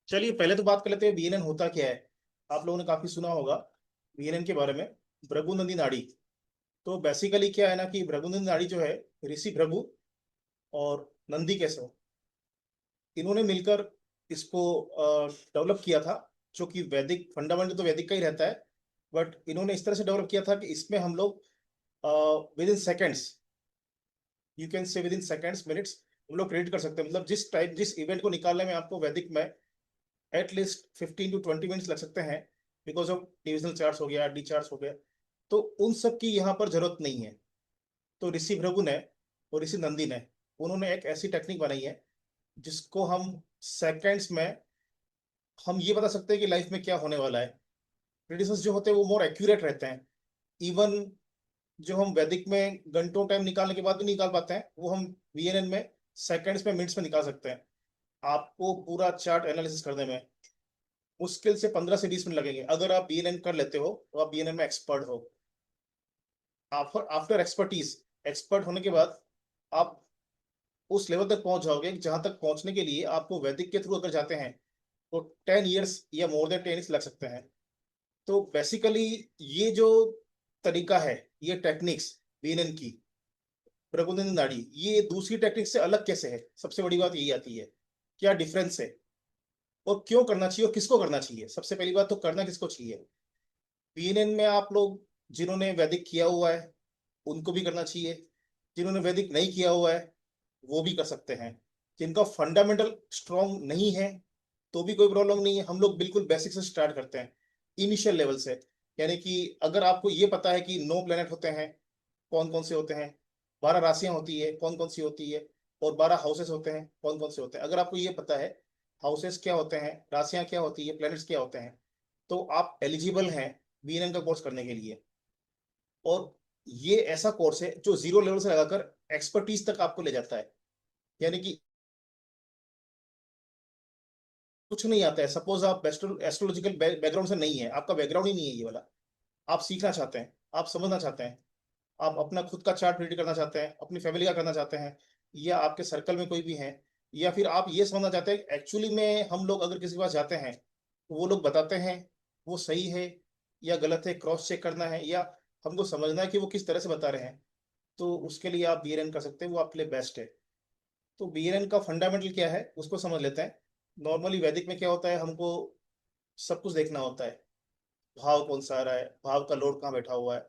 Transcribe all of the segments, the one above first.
चलिए पहले तो बात कर लेते हैं बीएनएन होता क्या है। आप लोगों ने काफी सुना होगा बीएनएन के बारे में। भृगु नंदी नाड़ी। तो बेसिकली क्या है ना कि भृगु नंदी नाड़ी जो है, ऋषि भृगु और नंदी केशव, इन्होंने मिलकर इसको डेवलप किया था। जो कि वैदिक फंडामेंटल तो वैदिक का ही रहता है, बट इन्होंने इस तरह से डेवलप किया था कि इसमें हम लोग with in seconds, you can say with in seconds minutes, हम लोग प्रेडिक्ट कर सकते हैं। मतलब जिस इवेंट को निकालने में आपको वैदिक में एटलीस्ट 15 to 20 मिनट्स लग सकते हैं, बिकॉज ऑफ डिविजनल चार्ट्स हो गया, डी चार्ट्स हो गया, तो उन सब की यहाँ पर जरूरत नहीं है। तो ऋषि भृगु ने और ऋषि नंदी ने, उन्होंने एक ऐसी टेक्निक बनाई है जिसको हम सेकेंड्स में हम ये बता सकते हैं कि लाइफ में क्या होने वाला है। प्रिडिक्शंस जो होते हैं वो मोर एक्यूरेट रहते हैं। इवन जो हम वैदिक में घंटों टाइम निकालने के बाद भी निकाल पाते हैं, वो हम वीएनएन में सेकेंड्स में, मिनट्स में निकाल सकते हैं। आपको पूरा चार्ट एनालिसिस करने में मुश्किल से 15 से 20 मिनट लगेंगे। अगर आप बीएनएन कर लेते हो तो आप बीएनएन में एक्सपर्ट हो। आफ्टर आफ्टर एक्सपर्टीज, एक्सपर्ट होने के बाद आप उस लेवल तक पहुंच जाओगे जहां तक पहुंचने के लिए आपको वैदिक के थ्रू अगर जाते हैं तो 10 years या मोर देन 10 years लग सकते हैं। तो बेसिकली ये जो तरीका है, ये टेक्निक्स बीएनएन की, प्रबोधन नाड़ी, ये दूसरी टेक्निक से अलग कैसे है? सबसे बड़ी बात यही आती है, क्या डिफरेंस है और क्यों करना चाहिए और किसको करना चाहिए। सबसे पहली बात तो करना किसको चाहिए। बीएनएन में आप लोग जिन्होंने वैदिक किया हुआ है उनको भी करना चाहिए, जिन्होंने वैदिक नहीं किया हुआ है वो भी कर सकते हैं। जिनका फंडामेंटल स्ट्रांग नहीं है तो भी कोई प्रॉब्लम नहीं है। हम लोग बिल्कुल बेसिक से स्टार्ट करते हैं, इनिशियल लेवल से। यानी कि अगर आपको ये पता है कि 9 प्लेनेट होते हैं, कौन कौन से होते हैं, 12 राशियां होती है कौन कौन सी होती है, और 12 हाउसेस होते हैं कौन कौन से होते हैं, अगर आपको ये पता है हाउसेस क्या होते हैं, राशियां क्या होती है, प्लैनेट्स क्या होते हैं, तो आप एलिजिबल हैं बीएनएन का कोर्स करने के लिए। और ये ऐसा कोर्स है जो जीरो लेवल से लगाकर एक्सपर्टीज तक आपको ले जाता है। यानी कि कुछ नहीं आता है। सपोज आप एस्ट्रोलॉजिकल बैकग्राउंड से नहीं है, आपका बैकग्राउंड ही नहीं है ये वाला, आप सीखना चाहते हैं, आप समझना चाहते हैं, आप अपना खुद का चार्ट रेडी करना चाहते हैं, अपनी फैमिली का करना चाहते हैं, या आपके सर्कल में कोई भी है, या फिर आप ये समझना चाहते हैं एक्चुअली में हम लोग अगर किसी के पास जाते हैं तो वो लोग बताते हैं वो सही है या गलत है, क्रॉस चेक करना है, या हमको समझना है कि वो किस तरह से बता रहे हैं, तो उसके लिए आप बीएनएन कर सकते हैं, वो आपके लिए बेस्ट है। तो बीएनएन का फंडामेंटल क्या है उसको समझ लेते हैं। नॉर्मली वैदिक में क्या होता है, हमको सब कुछ देखना होता है। भाव कौन सा आ रहा है, भाव का लॉर्ड कहाँ बैठा हुआ है,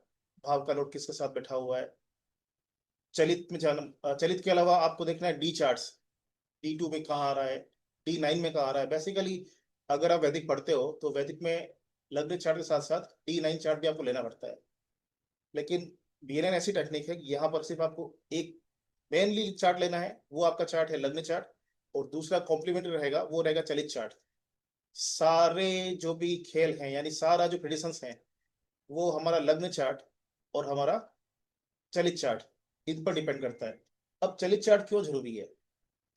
भाव का लॉर्ड किसके साथ बैठा हुआ है। चलित में जाना, चलित के अलावा आपको देखना है डी चार्ट्स, D2 में कहाँ आ रहा है, D9 में कहाँ आ रहा है। बेसिकली अगर आप वैदिक पढ़ते हो तो वैदिक में लग्न चार्ट के साथ साथ D9 चार्ट भी आपको लेना पड़ता है। लेकिन बीएनएन ऐसी टेक्निक है कि यहाँ पर सिर्फ आपको एक मेनली चार्ट लेना है, वो आपका चार्ट है लग्न चार्ट, और दूसरा कॉम्प्लीमेंट्री रहेगा वो रहेगा चलित चार्ट। सारे जो भी खेल हैं, यानी सारा जो प्रिडिशंस हैं, वो हमारा लग्न चार्ट और हमारा चलित चार्ट, इन पर डिपेंड करता है। अब चलित चार्ट क्यों जरूरी है?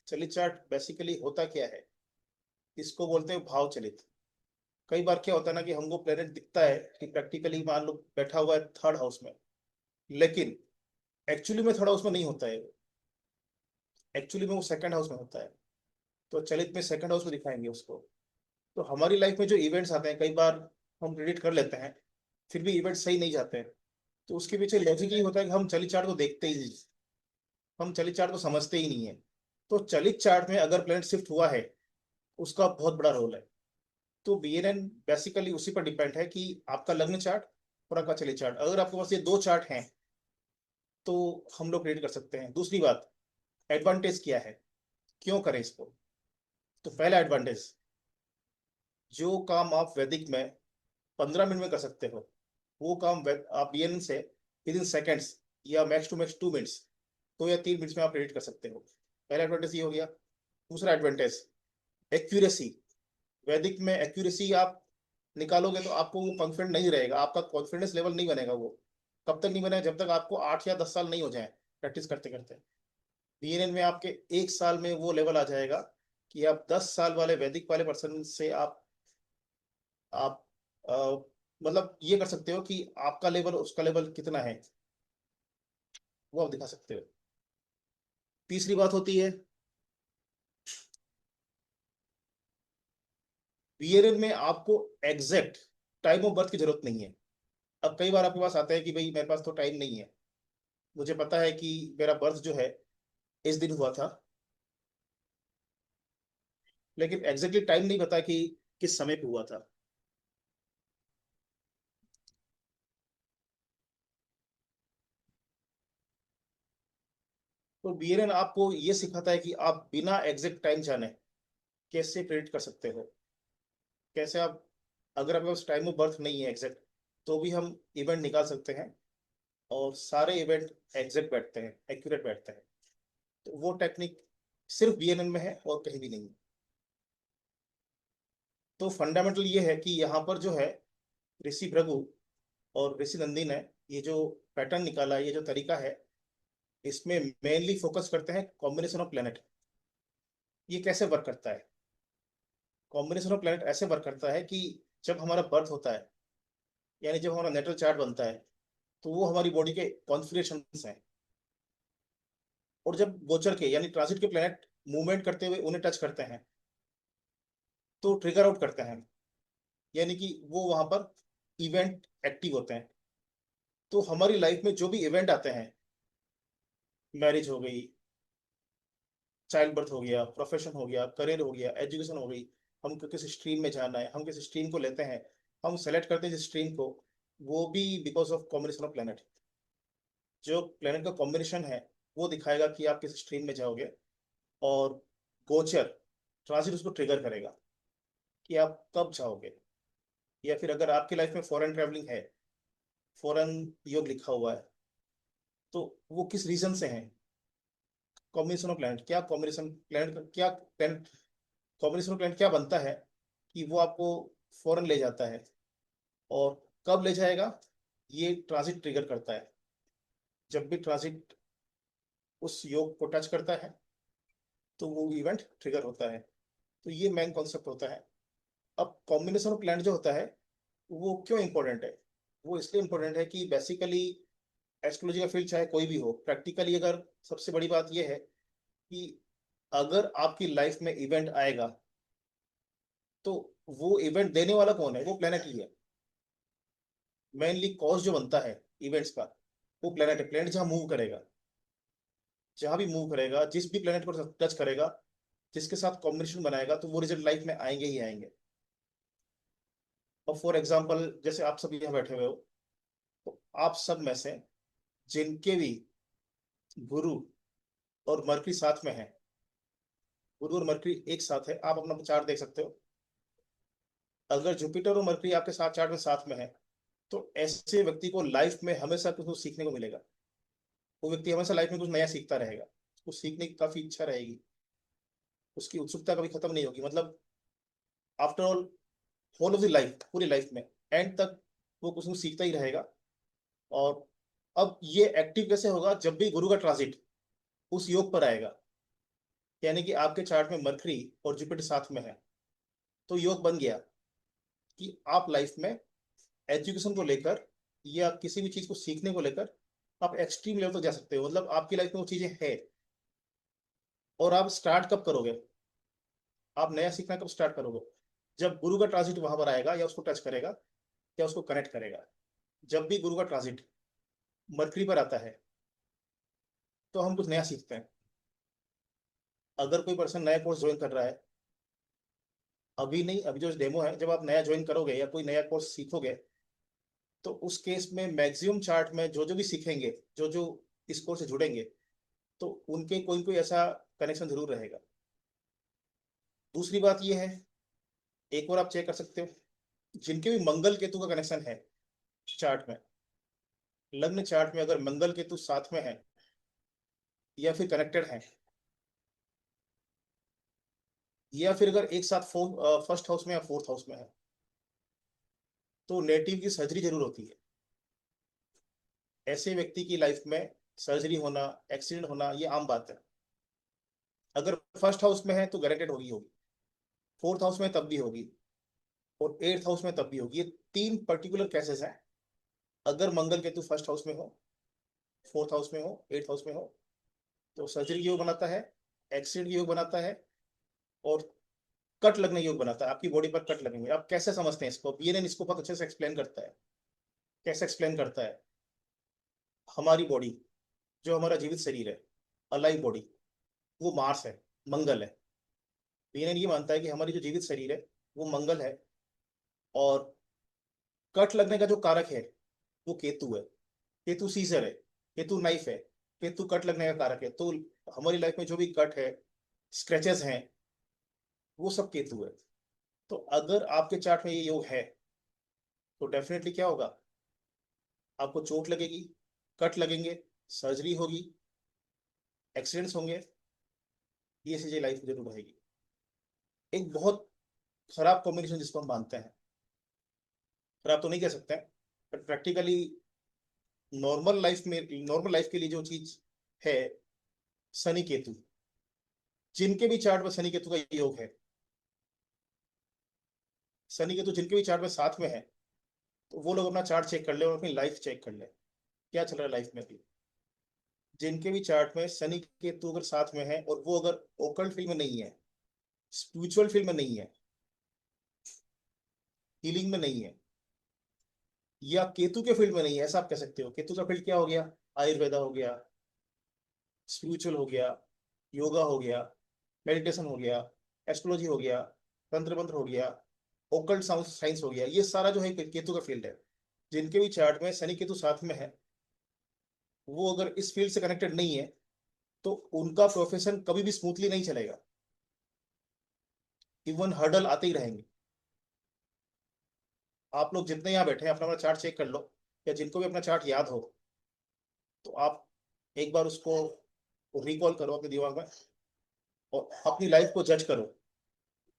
चलित चार्ट बेसिकली होता क्या है, इसको बोलते हैं भाव चलित। कई बार क्या होता है ना कि हमको प्लेनेट दिखता है कि प्रैक्टिकली मान लो बैठा हुआ है थर्ड हाउस में, लेकिन एक्चुअली में थर्ड हाउस में नहीं होता है, एक्चुअली में वो सेकंड हाउस में होता है। तो चलित में सेकंड हाउस में दिखाएंगे उसको। तो हमारी लाइफ में जो इवेंट्स आते हैं कई बार हम प्रिडिक्ट कर लेते हैं, फिर भी इवेंट सही नहीं जाते हैं। तो उसके पीछे लॉजिक ये होता है कि हम चलित चार्ट को देखते ही नहीं, हम चलित चार्ट को समझते ही नहीं है। तो चलित चार्ट में अगर प्लेनेट शिफ्ट हुआ है उसका बहुत बड़ा रोल है। तो बीएनएन बेसिकली उसी पर डिपेंड है कि आपका लग्न चार्ट और आपका चलित चार्ट, अगर आपके पास ये दो चार्ट हैं तो हम लोग क्रिएट कर सकते हैं। दूसरी बात, एडवांटेज क्या है, क्यों करें इसको। तो पहला एडवांटेज, जो काम आप वैदिक में 15 मिनट में कर सकते हो, वो काम आप बीएनएन से विद इन सेकेंड्स या मैक्स टू मैक्स 2 मिनट्स, 2 या 3 मिनट्स में आप क्रिएट कर सकते हो। पहला एडवांटेज ये हो गया। दूसरा एडवांटेज, एक्यूरेसी। वैदिक में एक्यूरेसी आप निकालोगे तो आपको वो कॉन्फिडेंट नहीं रहेगा, आपका कॉन्फिडेंस लेवल नहीं बनेगा। वो कब तक नहीं बनेगा, जब तक आपको 8 या 10 साल नहीं हो जाए प्रैक्टिस करते करते। बीएनएन में आपके 1 साल में वो लेवल आ जाएगा कि आप 10 साल वाले वैदिक वाले पर्सन से आप अ, मतलब ये कर सकते हो कि आपका लेवल उसका लेवल कितना है, वो आप दिखा सकते हो। तीसरी बात होती है, बीएनएन में आपको एग्जैक्ट टाइम ऑफ बर्थ की जरूरत नहीं है। अब कई बार आपके पास आता है कि भाई मेरे पास तो टाइम नहीं है, मुझे पता है कि मेरा बर्थ जो है इस दिन हुआ था, लेकिन एग्जैक्टली टाइम नहीं पता कि किस समय पे हुआ था। तो बीएनएन आपको ये सिखाता है कि आप बिना एग्जैक्ट टाइम जाने कैसे प्रेडिक्ट कर सकते हो। कैसे आप, अगर आपके पास टाइम ऑफ बर्थ नहीं है एग्जैक्ट, तो भी हम इवेंट निकाल सकते हैं, और सारे इवेंट एग्जैक्ट बैठते हैं, एक्यूरेट बैठते हैं। तो वो टेक्निक सिर्फ बीएनएन में है और कहीं भी नहीं है। तो फंडामेंटल ये है कि यहाँ पर जो है ऋषि भृगु और ऋषि नंदी ने ये जो पैटर्न निकाला है, ये जो तरीका है, इसमें मेनली फोकस करते हैं कॉम्बिनेशन ऑफ प्लेनेट। ये कैसे वर्क करता है? कॉम्बिनेशन ऑफ प्लेनेट ऐसे वर्क करता है कि जब हमारा बर्थ होता है, यानी जब हमारा नेटल चार्ट बनता है, तो वो हमारी बॉडी के कॉन्फ़िगरेशन हैं। और जब गोचर के यानी ट्रांजिट के प्लेनेट मूवमेंट करते हुए उन्हें टच करते हैं, तो ट्रिगर आउट करते हैं, यानी कि वो वहां पर इवेंट एक्टिव होते हैं। तो हमारी लाइफ में जो भी इवेंट आते हैं, मैरिज हो गई, चाइल्ड बर्थ हो गया, प्रोफेशन हो गया, करियर हो गया, एजुकेशन हो गई, हमको किसी स्ट्रीम में जाना है, हम किसी स्ट्रीम को लेते हैं, हम सेलेक्ट करते हैं जिस स्ट्रीम को, वो भी because of combination of planet. जो प्लेनेट का कॉम्बिनेशन है वो दिखाएगा कि आप किस स्ट्रीम में जाओगे। और गोचर, ट्रांजिट उसको ट्रिगर करेगा कि आप कब जाओगे। या फिर अगर आपकी लाइफ में फॉरेन ट्रैवलिंग है, फॉरेन योग लिखा हुआ है, तो वो किस रीजन से है। कॉम्बिनेशन ऑफ प्लैनेट, क्या कॉम्बिनेशन प्लैनेट का क्या प्लैनेट, कॉम्बिनेशन ऑफ प्लैनेट क्या बनता है कि वो आपको फॉरेन ले जाता है, और कब ले जाएगा, ये ट्रांजिट ट्रिगर करता है। जब भी ट्रांजिट उस योग को टच करता है, तो वो इवेंट ट्रिगर होता है। तो ये मेन कॉन्सेप्ट होता है। अब कॉम्बिनेशन ऑफ प्लैनेट जो होता है, वो क्यों इंपॉर्टेंट है? वो इसलिए इंपॉर्टेंट है कि बेसिकली एस्ट्रोलॉजी का फील्ड चाहे कोई भी हो, प्रैक्टिकली अगर सबसे बड़ी बात यह है कि अगर आपकी लाइफ में इवेंट आएगा, तो वो इवेंट देने वाला कौन है? वो प्लेनेट ही है। मेनली कॉज जो बनता है इवेंट्स का, वो प्लेनेट है। प्लेनेट जहाँ मूव करेगा, जहाँ भी मूव करेगा, जिस भी प्लेनेट पर टच करेगा, जिसके साथ कॉम्बिनेशन बनाएगा, तो वो रिजल्ट लाइफ में आएंगे ही आएंगे। और फॉर एग्जाम्पल, जैसे आप सब यहाँ बैठे हुए हो, तो आप सब में से जिनके भी गुरु और मरकरी साथ में है, गुरु और मरकरी एक साथ है, आप अपना चार्ट देख सकते हो। अगर जुपिटर और मरकरी आपके साथ चार्ट में साथ में है, तो ऐसे व्यक्ति को लाइफ में हमेशा कुछ कुछ सीखने को मिलेगा। वो व्यक्ति हमेशा लाइफ में कुछ नया सीखता रहेगा, उसको सीखने की काफी इच्छा रहेगी, उसकी उत्सुकता कभी खत्म नहीं होगी। मतलब after all, whole of the life, पूरी लाइफ में एंड तक वो कुछ कुछ सीखता ही रहेगा। और अब ये एक्टिव कैसे होगा? जब भी गुरु का ट्रांजिट उस योग पर आएगा, यानी कि आपके चार्ट में मरकरी और जुपिटर साथ में है, तो योग बन गया कि आप लाइफ में एजुकेशन को लेकर या किसी भी चीज को सीखने को लेकर आप एक्सट्रीम लेवल तक जा सकते हो। मतलब आपकी लाइफ में वो चीजें है। और आप स्टार्ट कब करोगे? आप नया सीखना कब स्टार्ट करोगे? जब गुरु का ट्रांजिट वहां पर आएगा, या उसको टच करेगा, या उसको कनेक्ट करेगा। जब भी गुरु का ट्रांजिट मरकरी पर आता है, तो हम कुछ नया सीखते हैं। अगर कोई पर्सन नया कोर्स ज्वाइन कर रहा है, अभी नहीं, अभी जो डेमो है, जब आप नया ज्वाइन करोगे या कोई नया कोर्स सीखोगे, तो उस केस में मैक्सिमम चार्ट में जो जो भी सीखेंगे, जो जो इस कोर्स से जुड़ेंगे, तो उनके कोई कोई ऐसा कनेक्शन जरूर रहेगा। दूसरी बात यह है, एक और आप चेक कर सकते हो, जिनके भी मंगल केतु का कनेक्शन है चार्ट में, लग्न चार्ट में अगर मंगल केतु साथ में है या फिर कनेक्टेड है, या फिर अगर एक साथ फर्स्ट हाउस में या फोर्थ हाउस में है, तो नेटिव की सर्जरी जरूर होती है। ऐसे व्यक्ति की लाइफ में सर्जरी होना, एक्सीडेंट होना, ये आम बात है। अगर फर्स्ट हाउस में है तो गारंटेड होगी होगी, फोर्थ हाउस में तब भी होगी, और एट्थ हाउस में तब भी होगी। ये तीन पर्टिकुलर केसेस हैं। अगर मंगल केतु फर्स्ट हाउस में हो, फोर्थ हाउस में हो, एट्थ हाउस में हो, तो सर्जरी योग बनाता है, एक्सीडेंट योग बनाता है, और कट लगने योग बनाता है, आपकी बॉडी पर कट लगेंगे। आप कैसे समझते हैं इसको? बीएनएन इसको बहुत अच्छे से एक्सप्लेन करता है। कैसे एक्सप्लेन करता है? हमारी बॉडी, जो हमारा जीवित शरीर है, अलाइव बॉडी, वो मार्स है, मंगल है। बीएनएन ये मानता है कि हमारी जो जीवित शरीर है वो मंगल है, और कट लगने का जो कारक है वो केतु है। केतु सीजर है, केतु नाइफ है, केतु कट लगने का कारक है। तो हमारी लाइफ में जो भी कट है, स्क्रैचेस हैं, वो सब केतु है। तो अगर आपके चार्ट में ये योग है तो डेफिनेटली क्या होगा? आपको चोट लगेगी, कट लगेंगे, सर्जरी होगी, एक्सीडेंट्स होंगे, ये चीजें लाइफ में जरूर रहेगी। एक बहुत खराब कॉम्बिनेशन जिसको हम मानते हैं, खराब तो नहीं कह सकते हैं, बट प्रैक्टिकली नॉर्मल लाइफ के लिए जो चीज है, शनि केतु। जिनके भी चार्ट में शनि केतु का योग है, शनि केतु जिनके भी चार्ट में साथ में है, तो वो लोग अपना चार्ट चेक कर ले और अपनी लाइफ चेक कर ले, क्या चल रहा है लाइफ में भी। जिनके भी चार्ट में शनि केतु अगर साथ में है, और वो अगर ओकल्ट फील्ड में नहीं है, स्पिरिचुअल फील्ड में नहीं है, हीलिंग में नहीं है, या केतु के फील्ड में नहीं है, ऐसा आप कह सकते हो। केतु का फील्ड क्या हो गया? आयुर्वेदा हो गया, स्पिरिचुअल हो गया, योगा हो गया, मेडिटेशन हो गया, एस्ट्रोलॉजी हो गया, तंत्र मंत्र हो गया, ओकल्ट साइंस हो गया। ये सारा जो है केतु का फील्ड है। जिनके भी चार्ट में शनि केतु साथ में है, वो अगर इस फील्ड से कनेक्टेड नहीं है, तो उनका प्रोफेशन कभी भी स्मूथली नहीं चलेगा। इवन हर्डल आते ही रहेंगे। आप लोग जितने यहाँ बैठे हैं, अपना अपना चार्ट चेक कर लो, या जिनको भी अपना चार्ट याद हो, तो आप एक बार उसको रिकॉल करो अपने दिमाग में, और अपनी लाइफ को जज करो,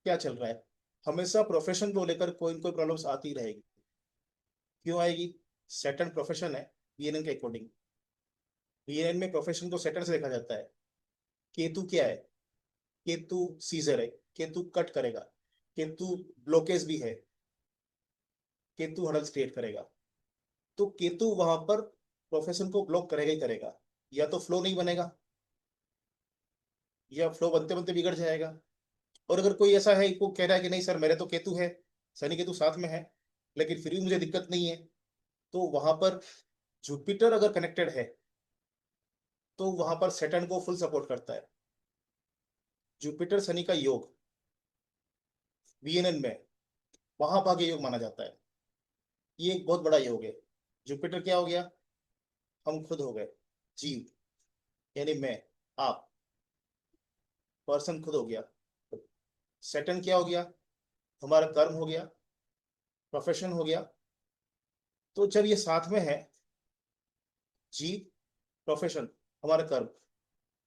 क्या चल रहा है। हमेशा प्रोफेशन को लेकर कोई न कोई प्रॉब्लम्स आती रहेगी। क्यों आएगी? सैटर्न प्रोफेशन है बीएनएन के अकॉर्डिंग। बीएनएन में प्रोफेशन को सैटर्न से देखा जाता है। केतु क्या है? केतु सीजर है, केतु कट करेगा, केतु ब्लॉकेज भी है, केतु हर्डल्स क्रिएट करेगा। तो केतु वहां पर प्रोफेशन को ब्लॉक करेगा ही करेगा। या तो फ्लो नहीं बनेगा, या फ्लो बनते बनते बिगड़ जाएगा। और अगर कोई ऐसा है वो कह रहा है कि नहीं सर मेरे तो केतु है, शनि केतु साथ में है, लेकिन फिर भी मुझे दिक्कत नहीं है, तो वहां पर जुपिटर अगर कनेक्टेड है, तो वहां पर सैटर्न को फुल सपोर्ट करता है। जुपिटर शनि का योग बीएनएन में महाभाग्य योग माना जाता है। ये एक बहुत बड़ा योग है। जुपिटर क्या हो गया? हम खुद हो गए, जीव, यानी मैं, आप, पर्सन खुद हो गया। सैटर्न क्या हो गया? हमारा कर्म हो गया, प्रोफेशन हो गया। तो जब ये साथ में है, जीव, प्रोफेशन, हमारा कर्म,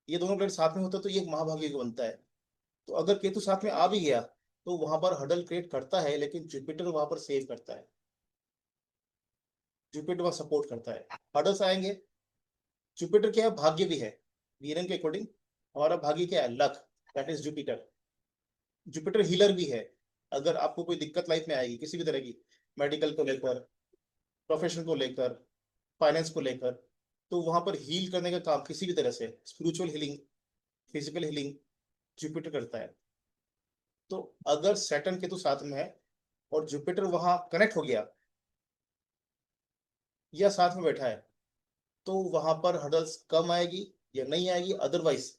ये दोनों प्लेट साथ में होते तो ये एक महाभाग्य योग बनता है। तो अगर केतु साथ में आ भी गया, तो वहां पर हडल क्रिएट करता है, लेकिन जुपिटर वहां पर सेव करता है। जुपिटर वहां सपोर्ट करता है। हडल्स आएंगे। जुपिटर क्या है? भाग्य भी है। वीरन के अकॉर्डिंग हमारा भाग्य क्या है? Luck, that is Jupiter. Jupiter healer भी है। अगर आपको कोई दिक्कत लाइफ में आएगी किसी भी तरह की, मेडिकल को लेकर, प्रोफेशन को लेकर, फाइनेंस को लेकर, तो वहां पर हील करने का काम किसी भी तरह से, spiritual healing, physical healing, Jupiter करता है। तो अगर सैटर्न केतु साथ में है और जुपिटर वहां कनेक्ट हो गया, या साथ में बैठा है, तो वहां पर हडल्स कम आएगी या नहीं आएगी। अदरवाइज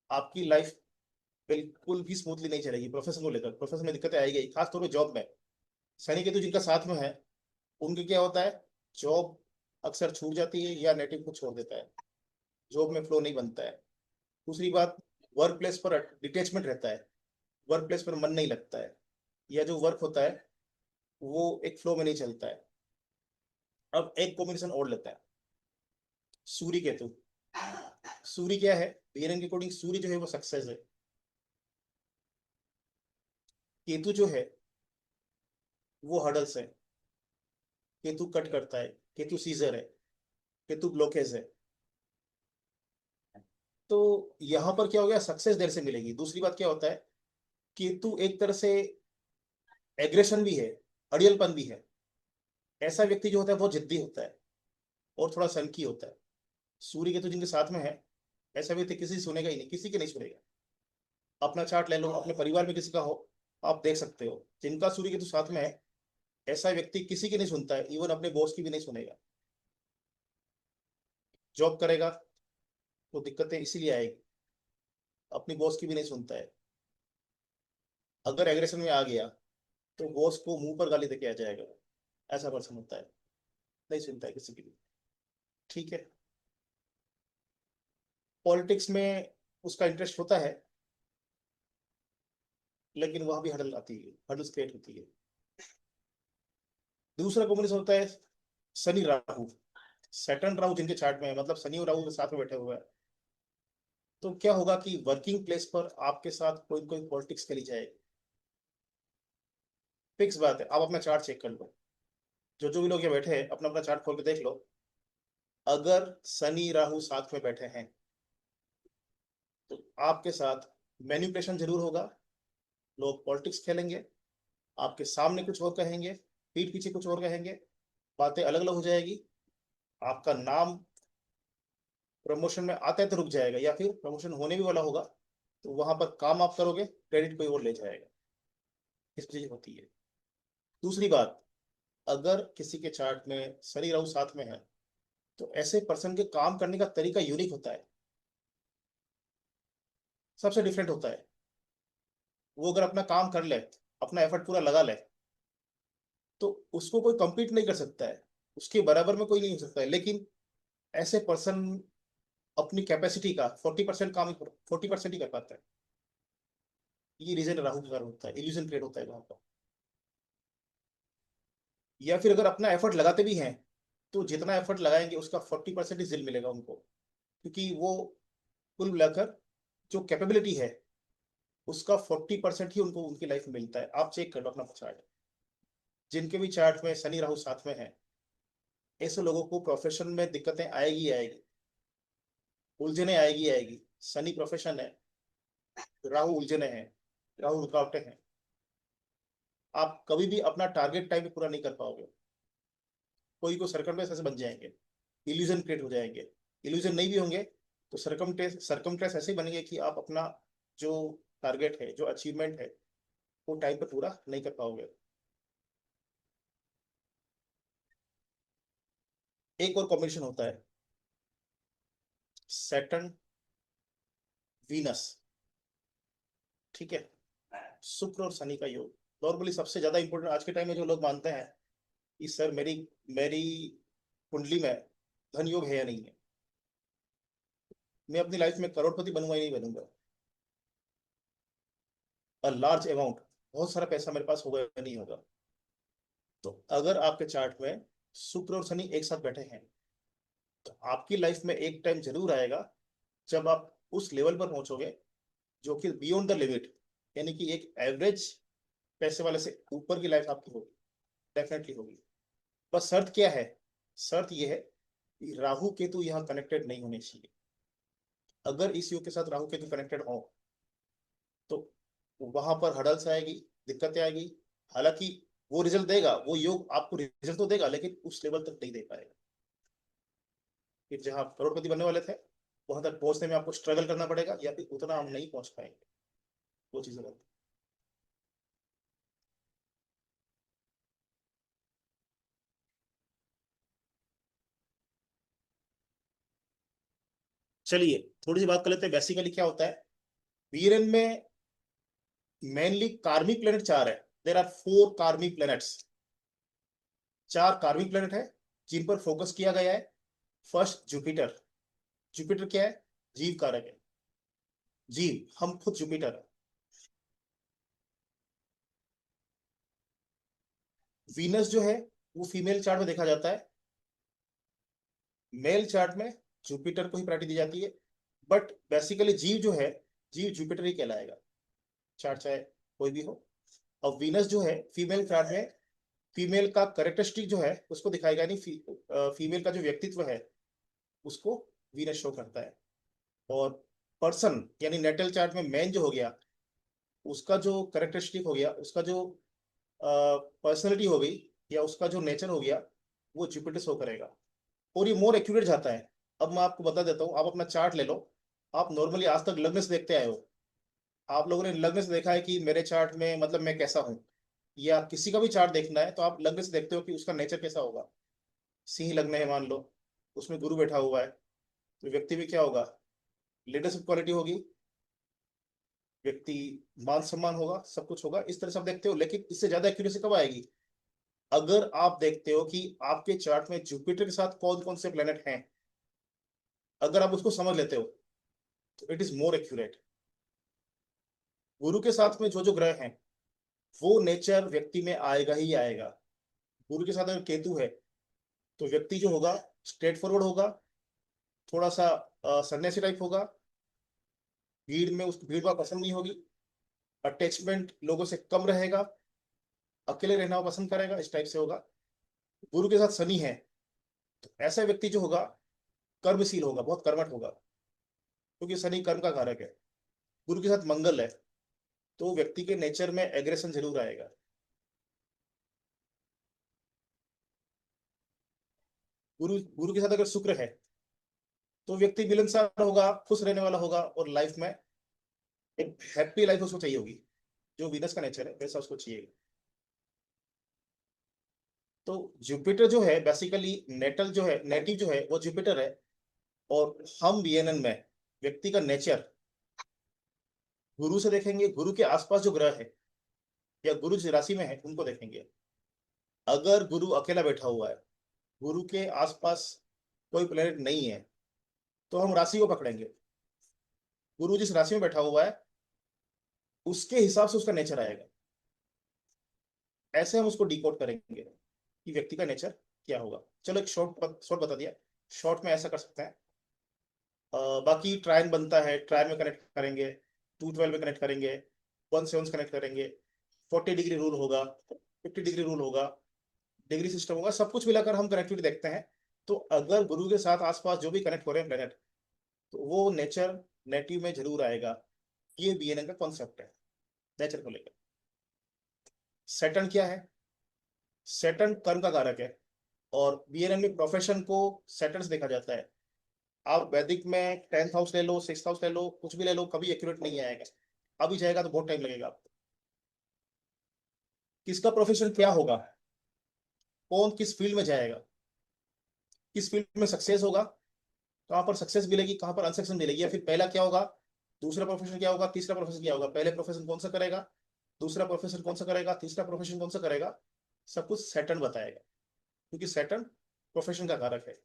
आपकी लाइफ बिल्कुल भी स्मूथली नहीं चलेगी। प्रोफेशन को लेकर, प्रोफेशन में दिक्कतें आएगी, खासतौर पर जॉब में। शनि केतु जिनका साथ में है, उनके क्या होता है? जॉब अक्सर छूट जाती है, या नेटिव को छोड़ देता है। जॉब में फ्लो नहीं बनता है। दूसरी बात, वर्क प्लेस पर डिटेचमेंट रहता है, वर्क प्लेस पर मन नहीं लगता है, या जो वर्क होता है वो एक फ्लो में नहीं चलता है। अब एक कॉम्बिनेशन और लेता है, सूर्य केतु। सूर्य क्या है? बीरन के अकॉर्डिंग सूर्य जो है वो सक्सेस है। केतु जो है वो हडल्स है। केतु कट करता है, केतु सीजर है, केतु ब्लॉकेज है। तो यहां पर क्या हो गया? सक्सेस देर से मिलेगी। दूसरी बात क्या होता है? केतु एक तरह से एग्रेशन भी है, अड़ियलपन भी है। ऐसा व्यक्ति जो होता है बहुत जिद्दी होता है, और थोड़ा सनकी होता है। सूर्य केतु जिनके साथ में है, ऐसा व्यक्ति किसी से सुनेगा ही नहीं, किसी के नहीं सुनेगा। अपना चार्ट ले लो, अपने परिवार में किसी का हो, आप देख सकते हो जिनका सूर्य केतु साथ में है, ऐसा व्यक्ति किसी की नहीं सुनता है, इवन अपने बॉस की भी नहीं सुनेगा। जॉब करेगा तो दिक्कतें इसीलिए आएगी, अपनी बॉस की भी नहीं सुनता है। अगर एग्रेशन में आ गया तो बॉस को मुंह पर गाली देके आ जाएगा। ऐसा पर्सन होता है, नहीं सुनता है किसी की भी। ठीक है। पॉलिटिक्स में उसका इंटरेस्ट होता है, लेकिन वहां भी हडल आती है, हडल्स क्रिएट होती है। दूसरा कॉम्बिनेशन होता है शनि राहु। सैटर्न राहु जिनके चार्ट में है, मतलब शनि और राहु साथ में बैठे हुए हैं, तो क्या होगा कि वर्किंग प्लेस पर आपके साथ कोई कोई पॉलिटिक्स खेली जाएगी। फिक्स बात है, आप अपना चार्ट चेक कर लो। जो भी लोग यहाँ बैठे हैं, अपना अपना चार्ट खोल के देख लो। अगर शनि राहु साथ में बैठे हैं तो आपके साथ मैनिपुलेशन जरूर होगा। लोग पॉलिटिक्स खेलेंगे, आपके सामने कुछ और कहेंगे, पीठ पीछे कुछ और कहेंगे, बातें अलग अलग हो जाएगी। आपका नाम प्रमोशन में आता है तो रुक जाएगा, या फिर प्रमोशन होने भी वाला होगा तो वहां पर काम आप करोगे, क्रेडिट कोई और ले जाएगा। इस चीज होती है। दूसरी बात, अगर किसी के चार्ट में शनि राहु साथ में है तो ऐसे पर्सन के काम करने का तरीका यूनिक होता है, सबसे डिफरेंट होता है। वो अगर अपना काम कर ले, अपना एफर्ट पूरा लगा ले, तो उसको कोई compete नहीं कर सकता है, उसके बराबर में कोई नहीं हो सकता है। लेकिन ऐसे पर्सन अपनी कैपेसिटी का 40% काम 40% ही कर पाता है। ये रीजन राहु का कारण होता है, इल्यूजन क्रिएट होता है वहां पर। या फिर अगर अपना एफर्ट लगाते भी हैं तो जितना एफर्ट लगाएंगे उसका 40% ही जिल मिलेगा उनको, क्योंकि वो कुल मिलाकर जो कैपेबिलिटी है उसका 40% ही उनको उनकी लाइफ में मिलता है। आप चेक कर लो अपना चार्ट, जिनके भी चार्ट में शनि राहु साथ में है, ऐसे लोगों को प्रोफेशन में दिक्कतें आएगी आएगी, उलझने आएगी आएगी। शनि प्रोफेशन है, राहु उलझने हैं, राहु रुकावटें हैं। आप कभी भी अपना टारगेट टाइम पे पूरा नहीं कर पाओगे। कोई को सरकमटेंस ऐसे बन जाएंगे, इल्यूजन क्रिएट हो जाएंगे। इल्यूजन नहीं भी होंगे तो सरकमटेंस ऐसे ही बनेंगे कि आप अपना जो टारगेट है, जो अचीवमेंट है, वो टाइम पे पूरा नहीं कर पाओगे। एक और कॉम्बिनेशन होता है सैटर्न वीनस। ठीक है। शुक्र और शनि का योग नॉर्मली सबसे ज्यादा इंपॉर्टेंट आज के टाइम में। जो लोग मानते हैं कि सर मेरी मेरी कुंडली में धन योग है या नहीं है, मैं अपनी लाइफ में करोड़पति बनूंगा या नहीं बनूंगा, और लार्ज अमाउंट, बहुत सारा पैसा मेरे पास होगा या नहीं होगा। तो अगर आपके चार्ट में शुक्र और शनि एक साथ बैठे हैं तो आपकी लाइफ में एक टाइम जरूर आएगा जब आप उस लेवल पर पहुंचोगे जो कि बियॉन्ड द लिमिट, यानी कि एक एवरेज पैसे वाले से ऊपर की लाइफ आपकी होगी, डेफिनेटली होगी। बस शर्त क्या है? शर्त यह है कि राहु केतु यहाँ कनेक्टेड नहीं होने चाहिए। अगर इस योग के साथ राहु केतु कनेक्टेड हो तो वहां पर हडल्स आएगी, दिक्कतें आएगी। हालांकि वो रिजल्ट देगा, वो योग आपको रिजल्ट तो देगा, लेकिन उस लेवल तक नहीं दे पाएगा। फिर जहां आप करोड़पति बनने वाले थे वहां तक पहुंचने में आपको स्ट्रगल करना पड़ेगा, या फिर उतना हम नहीं पहुंच पाएंगे। वो चीजें रहती। चलिए थोड़ी सी बात कर लेते हैं बेसिकली क्या होता है। वीरेन में मेनली कार्मिक प्लेनेट चार है। देर आर 4 कार्मिक प्लैनेट्स। 4 कार्मिक प्लेनेट है जिन पर फोकस किया गया है। First Jupiter. जुपिटर क्या है? जीव कारक है। जीव, हम खुद जुपिटर है। वीनस जो है वो फीमेल चार्ट में देखा जाता है। मेल चार्ट में जुपिटर को ही प्रायोरिटी दी जाती है। बट बेसिकली जीव जो है, जीव जुपिटर ही कहलाएगा, चार्ट चाहे कोई भी हो। और वीनस जो है फीमेल चार्ट में, फीमेल का करेक्टरिस्टिक जो है उसको दिखाएगा नहीं। फीमेल का जो व्यक्तित्व है उसको वीनस शो करता है। और पर्सन यानी नेटल चार्ट में मैन जो हो गया, उसका जो करेक्टरिस्टिक हो गया, उसका जो पर्सनैलिटी हो गई, या उसका जो नेचर हो गया, वो जुपिटर शो करेगा। और ये मोर एक्यूरेट जाता है। अब मैं आपको बता देता हूँ, आप अपना चार्ट ले लो। आप नॉर्मली आज तक लग्न से देखते आए हो, आप लोगों ने लग्न से देखा है कि मेरे चार्ट में मतलब मैं कैसा हूँ, या किसी का भी चार्ट देखना है तो आप लग्न से देखते हो कि उसका नेचर कैसा होगा। सिंह लग्न है मान लो, उसमें गुरु बैठा हुआ है, तो व्यक्ति में क्या होगा, लीडरशिप क्वालिटी होगी, व्यक्ति मान सम्मान होगा, सब कुछ होगा, इस तरह से आप देखते हो। लेकिन इससे ज्यादा एक्यूरेसी कब आएगी, अगर आप देखते हो कि आपके चार्ट में जुपिटर के साथ कौन कौन से प्लेनेट हैं, अगर आप उसको समझ लेते हो तो इट इज मोर एक्यूरेट। गुरु के साथ में जो जो ग्रह हैं वो नेचर व्यक्ति में आएगा ही आएगा। गुरु के साथ अगर केतु है तो व्यक्ति जो होगा स्ट्रेट फॉरवर्ड होगा, थोड़ा सा सन्यासी टाइप होगा, भीड़ में उसको भीड़ भाड़ पसंद नहीं होगी, अटैचमेंट लोगों से कम रहेगा, अकेले रहना वो पसंद करेगा, इस टाइप से होगा। गुरु के साथ शनि है तो ऐसा व्यक्ति जो होगा कर्मशील होगा, बहुत कर्मठ होगा, क्योंकि शनि कर्म का कारक है। गुरु के साथ मंगल है तो व्यक्ति के नेचर में एग्रेशन जरूर आएगा। गुरु के साथ अगर शुक्र है तो व्यक्ति मिलनसार होगा, खुश रहने वाला होगा, और लाइफ में एक हैप्पी लाइफ उसको चाहिए होगी। जो वीनस का नेचर है वैसा उसको चाहिए। तो जुपिटर जो है बेसिकली नेटल जो है, नेटिव जो है वो जुपिटर है। और हम बीएनएन में व्यक्ति का नेचर गुरु से देखेंगे, गुरु के आसपास जो ग्रह है या गुरु जिस राशि में है उनको देखेंगे। अगर गुरु अकेला बैठा हुआ है, गुरु के आसपास कोई प्लेनेट नहीं है, तो हम राशि को पकड़ेंगे। गुरु जिस राशि में बैठा हुआ है उसके हिसाब से उसका नेचर आएगा। ऐसे हम उसको डिकोड करेंगे कि व्यक्ति का नेचर क्या होगा। चलो एक शॉर्ट बता दिया, शॉर्ट में ऐसा कर सकते हैं। बाकी ट्रायन बनता है, ट्रायन में कनेक्ट करेंगे, 212 में कनेक्ट करेंगे, 1 7 कनेक्ट करेंगे, 40 डिग्री रूल होगा, 50 डिग्री रूल होगा, डिग्री सिस्टम होगा, सब कुछ मिलाकर हम कनेक्टिविटी देखते हैं। तो अगर गुरु के साथ आसपास जो भी कनेक्ट हो रहे हैं प्लेनेट, तो वो नेचर नेटिव में जरूर आएगा। ये बीएनएन का कॉन्सेप्ट है नेचर को लेकर। सैटर्न क्या है, सैटर्न कर्म का कारक है, और बीएनएन में प्रोफेशन को सैटर्न से देखा जाता है। आप वैदिक में 10th हाउस ले लो, 6th हाउस ले लो, कुछ भी ले लो, कभी एक्यूरेट नहीं आएगा। अभी जाएगा तो बहुत टाइम लगेगा आपको। किसका प्रोफेशन क्या होगा, कौन किस फील्ड में जाएगा, किस फील्ड में सक्सेस होगा, कहाँ पर सक्सेस मिलेगी, कहाँ पर अनसक्सेस मिलेगी, या फिर पहला क्या होगा, दूसरा प्रोफेशन क्या होगा, तीसरा प्रोफेशन क्या होगा, पहले प्रोफेशन कौन सा करेगा, दूसरा प्रोफेशन कौन सा करेगा, तीसरा प्रोफेशन कौन सा करेगा, सब कुछ सैटर्न बताएगा, क्योंकि सैटर्न प्रोफेशन का कारक है।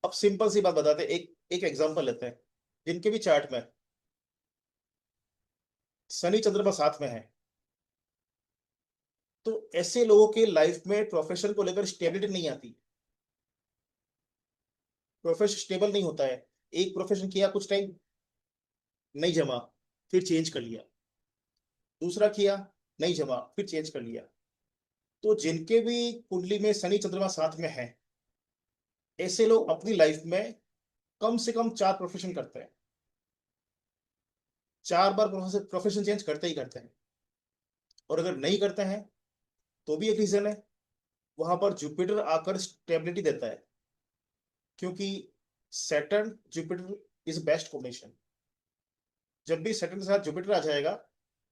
अब सिंपल सी बात बताते हैं, एक एक एग्जांपल लेते हैं। जिनके भी चार्ट में शनि चंद्रमा साथ में है, तो ऐसे लोगों के लाइफ में प्रोफेशन को लेकर स्टेबिलिटी नहीं आती, प्रोफेशन स्टेबल नहीं होता है। एक प्रोफेशन किया कुछ टाइम, नहीं जमा, फिर चेंज कर लिया, दूसरा किया, नहीं जमा, फिर चेंज कर लिया। तो जिनके भी कुंडली में शनि चंद्रमा साथ में है, ऐसे लोग अपनी लाइफ में कम से कम 4 प्रोफेशन करते हैं, 4 बार प्रोफेशन चेंज करते ही करते हैं। और अगर नहीं करते हैं तो भी एक रीजन है, वहां पर जुपिटर आकर स्टेबिलिटी देता है, क्योंकि Saturn Jupiter is best combination. जब भी सैटर्न के साथ जुपिटर आ जाएगा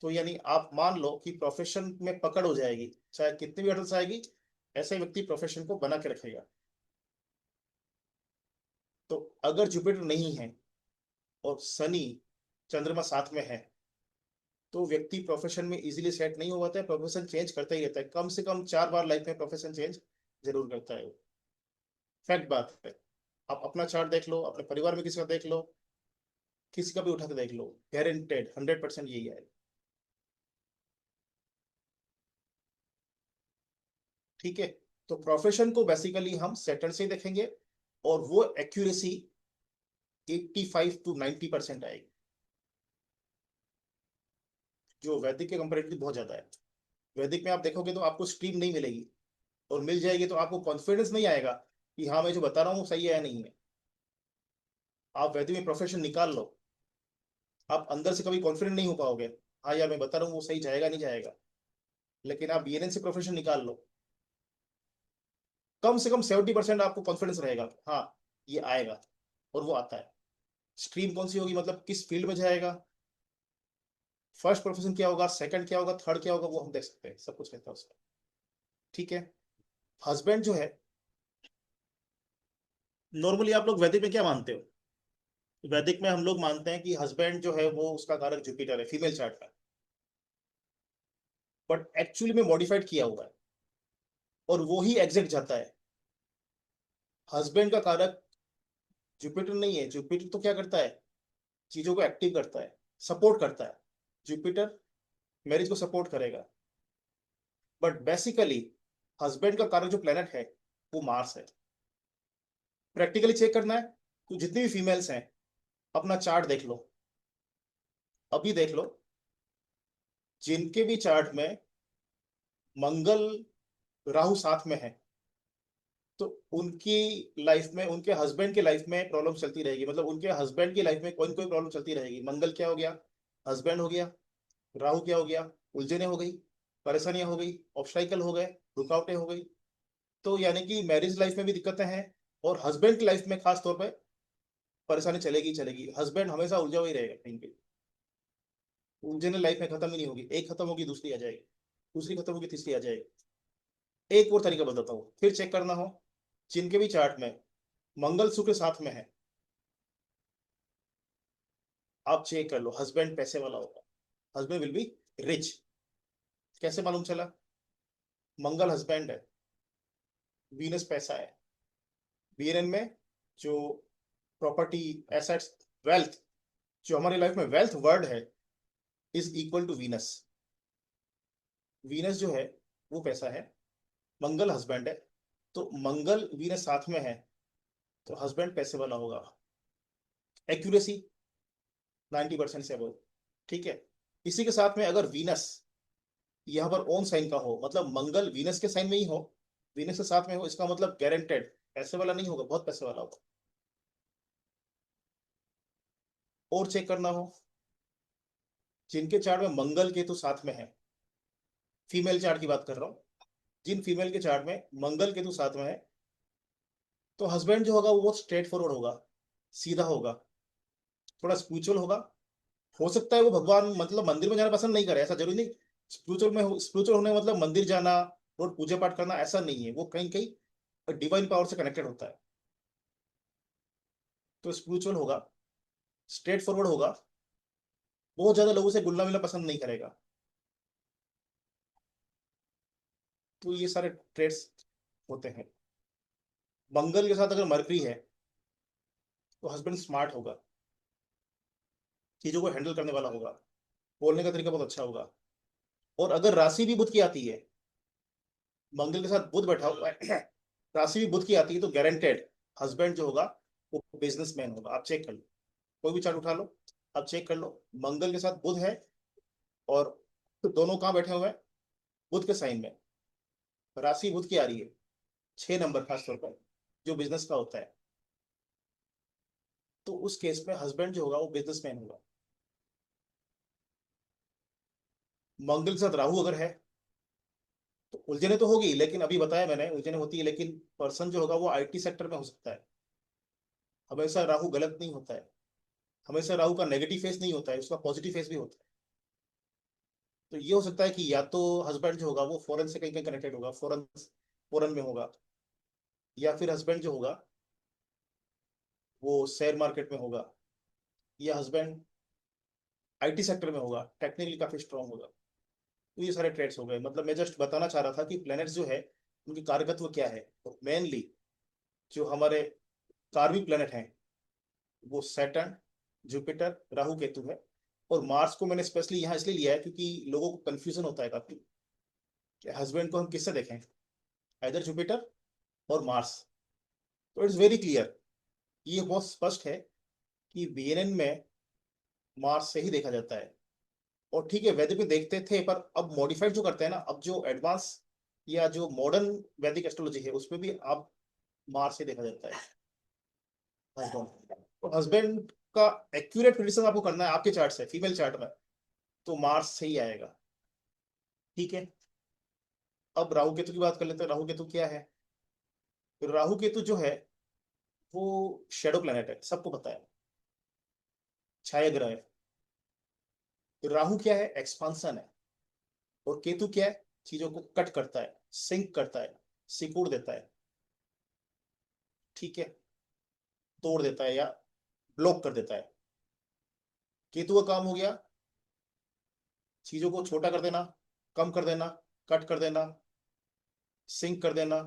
तो यानी आप मान लो कि प्रोफेशन में पकड़ हो जाएगी, चाहे कितनी भी हर्डल्स आएगी, ऐसे व्यक्ति प्रोफेशन को बना के रखेगा। तो अगर जुपिटर नहीं है और शनि चंद्रमा साथ में है, तो व्यक्ति प्रोफेशन में इजीली सेट नहीं हो पाता है, प्रोफेशन चेंज करता ही रहता है, कम से कम 4 बार लाइफ में प्रोफेशन चेंज जरूर करता है वो। फैक्ट बात है। आप अपना चार्ट देख लो, अपने परिवार में किसी का देख लो, किसी का भी उठा के देख लो, गारंटेड 100% यही है। ठीक है, तो प्रोफेशन को बेसिकली हम सैटर्न से ही देखेंगे, और वो एक्यूरेसी 85 to 90% आएगी, जो वैदिक के कंपेरेटिवली बहुत ज्यादा है। वैदिक में आप देखोगे तो आपको स्ट्रीम नहीं मिलेगी, और मिल जाएगी तो आपको कॉन्फिडेंस नहीं आएगा कि हाँ मैं जो बता रहा हूँ सही है या नहीं है। आप वैदिक में प्रोफेशन निकाल लो, आप अंदर से कभी कॉन्फिडेंट नहीं हो पाओगे, हाँ यार मैं बता रहा हूँ वो सही जाएगा नहीं जाएगा। लेकिन आप बीएनएन से प्रोफेशन निकाल लो, कम से कम 70% आपको कॉन्फिडेंस रहेगा, हाँ ये आएगा, और वो आता है। स्ट्रीम कौन सी होगी, मतलब किस फील्ड में जाएगा, फर्स्ट प्रोफेशन क्या होगा, सेकंड क्या होगा, थर्ड क्या होगा, वो हम देख सकते हैं, सब कुछ रहता है उसका। ठीक है। हस्बैंड जो है, नॉर्मली आप लोग वैदिक में क्या मानते हो? वैदिक में हम लोग मानते हैं कि हस्बैंड जो है वो उसका कारक जुपिटर है फीमेल चार्ट का, बट एक्चुअली में मॉडिफाइड किया हुआ है और वो ही एग्जैक्ट जाता है। हस्बैंड का कारक जुपिटर नहीं है। जुपिटर तो क्या करता है, चीजों को एक्टिव करता है, सपोर्ट करता है। जुपिटर मैरिज को सपोर्ट करेगा, बट बेसिकली हस्बैंड का कारक जो प्लेनेट है वो मार्स है। प्रैक्टिकली चेक करना है तो जितनी भी फीमेल्स हैं अपना चार्ट देख लो, अभी देख लो, जिनके भी चार्ट में मंगल राहु साथ में है, तो उनकी लाइफ में, उनके हस्बैंड की लाइफ में प्रॉब्लम चलती रहेगी। मतलब उनके हस्बैंड की लाइफ में कोई ना कोई प्रॉब्लम चलती रहेगी। मंगल क्या हो गया, हस्बैंड हो गया। राहु क्या हो गया, उलझने हो गई, परेशानियां हो गई, ऑब्स्टाइकल हो गए, रुकावटें हो गई। तो यानी कि मैरिज लाइफ में भी दिक्कतें हैं, और हस्बैंड की लाइफ में खास तौर पे परेशानी चलेगी ही चलेगी। हस्बैंड हमेशा उलझा हुआ ही रहेगा कहीं पे। उलझने लाइफ में खत्म ही नहीं होगी, एक खत्म होगी दूसरी आ जाएगी, दूसरी खत्म होगी तीसरी आ जाएगी। एक और तरीका बताता हूँ, फिर चेक करना हो, जिनके भी चार्ट में मंगल शुक्र साथ में है, आप चेक कर लो, हस्बैंड पैसे वाला होगा, हस्बैंड विल बी रिच। कैसे मालूम चला? मंगल हस्बैंड है, वीनस पैसा है। वीरन में जो प्रॉपर्टी, एसेट्स, वेल्थ, जो हमारी लाइफ में वेल्थ वर्ड है, is equal to Venus. Venus जो है वो पैसा है, मंगल हस्बैंड है। तो मंगल वीनस साथ में है, तो हस्बैंड पैसे वाला होगा। एक्यूरेसी 90% से अबव। ठीक है। इसी के साथ में अगर वीनस यहाँ पर ओन साइन का हो, मतलब मंगल वीनस के साइन में ही हो, वीनस के साथ में हो, इसका मतलब गारंटेड पैसे वाला नहीं होगा, बहुत पैसे वाला होगा। और चेक करना हो, जिनके चार्ट में मंगल केतु साथ में है, फीमेल चार्ट की बात कर रहा हूँ, जिन फीमेल के चार्ट में मंगल केतु साथ में है, तो हस्बैंड जो होगा वो बहुत स्ट्रेट फॉरवर्ड होगा, सीधा होगा, थोड़ा स्पिरिचुअल होगा। हो सकता है वो भगवान, मतलब मंदिर में जाना पसंद नहीं करे, ऐसा जरूरी नहीं। स्पिरिचुअल होने का मतलब मंदिर जाना, रोज पूजा पाठ करना, ऐसा नहीं है। वो कहीं कहीं डिवाइन पावर से कनेक्टेड होता है। तो स्पिरिचुअल होगा, स्ट्रेट फॉरवर्ड होगा, बहुत ज्यादा लोगों से घुलना मिलना पसंद नहीं करेगा। तो ये सारे ट्रेड्स होते हैं। मंगल के साथ अगर मरकरी है, तो हस्बैंड स्मार्ट होगा, चीजों को हैंडल करने वाला होगा, बोलने का तरीका बहुत अच्छा होगा। और अगर राशि भी बुध की आती है, मंगल के साथ बुध बैठा हुआ है, राशि भी बुध की आती है, तो गारंटेड हस्बैंड जो होगा वो बिजनेसमैन होगा। आप चेक कर लो, कोई भी चार्ट उठा लो, आप चेक कर लो, मंगल के साथ बुध है, और तो दोनों कहाँ बैठे हुए हैं, बुध के साइन में, राशि बुध की आ रही है, 6 नंबर खास तौर पर, जो बिजनेस का होता है। तो उस केस में हस्बैंड जो होगा वो बिजनेसमैन होगा। मंगल के साथ राहु अगर है, तो उलझने तो होगी, लेकिन अभी बताया मैंने उलझने होती है, लेकिन पर्सन जो होगा वो आईटी सेक्टर में हो सकता है। हमेशा राहु गलत नहीं होता है, हमेशा राहु का नेगेटिव फेस नहीं होता है, उसका पॉजिटिव फेस भी होता है। तो ये हो सकता है कि या तो हस्बैंड जो होगा वो फॉरेन से कहीं कहीं कनेक्टेड होगा, फॉरेन फॉरेन में होगा, या फिर हस्बैंड जो होगा वो शेयर मार्केट में होगा, या हस्बैंड आईटी सेक्टर में होगा, टेक्निकली काफी स्ट्रांग होगा। तो ये सारे ट्रेड्स हो गए। मतलब मैं जस्ट बताना चाह रहा था कि प्लैनेट्स जो है उनकी कारकत्व क्या है। तो मेनली जो हमारे कार्मिक प्लैनेट हैं वो सैटर्न, जुपिटर, राहु केतु है। और मार्स को मैंने स्पेशली यहाँ इसलिए लिया है क्योंकि लोगों को कंफ्यूजन होता है काफी कि हस्बैंड को हम किससे देखें, इधर जुपिटर और मार्स। तो इट्स वेरी क्लियर, ये बहुत स्पष्ट है कि वीएनएन में मार्स से ही देखा जाता है। और ठीक है, वैदिक में देखते थे, पर अब मॉडिफाइड जो करते हैं ना, अब जो एडवांस या जो मॉडर्न वैदिक एस्ट्रोलॉजी है उसमें भी अब मार्स से देखा जाता है हस्बैंड। तो हस्बैंड का एक्यूरेट प्रिडिक्शन आपको करना है आपके चार्ट से, फीमेल चार्ट में, तो मार्स से ही आएगा। ठीक है। अब राहु केतु की बात कर लेते हैं। राहु केतु क्या है? राहु केतु जो है वो शेडो प्लेनेट है, सबको पता है, छाया ग्रह है। राहु क्या है? एक्सपांसन है। और केतु क्या है? चीजों को कट करता है, सिंक करता है, सिकुड़ देता है, ठीक है, तोड़ देता है या ब्लॉक कर देता है। केतु का काम हो गया चीजों को छोटा कर देना, कम कर देना, कट कर देना, सिंक कर देना,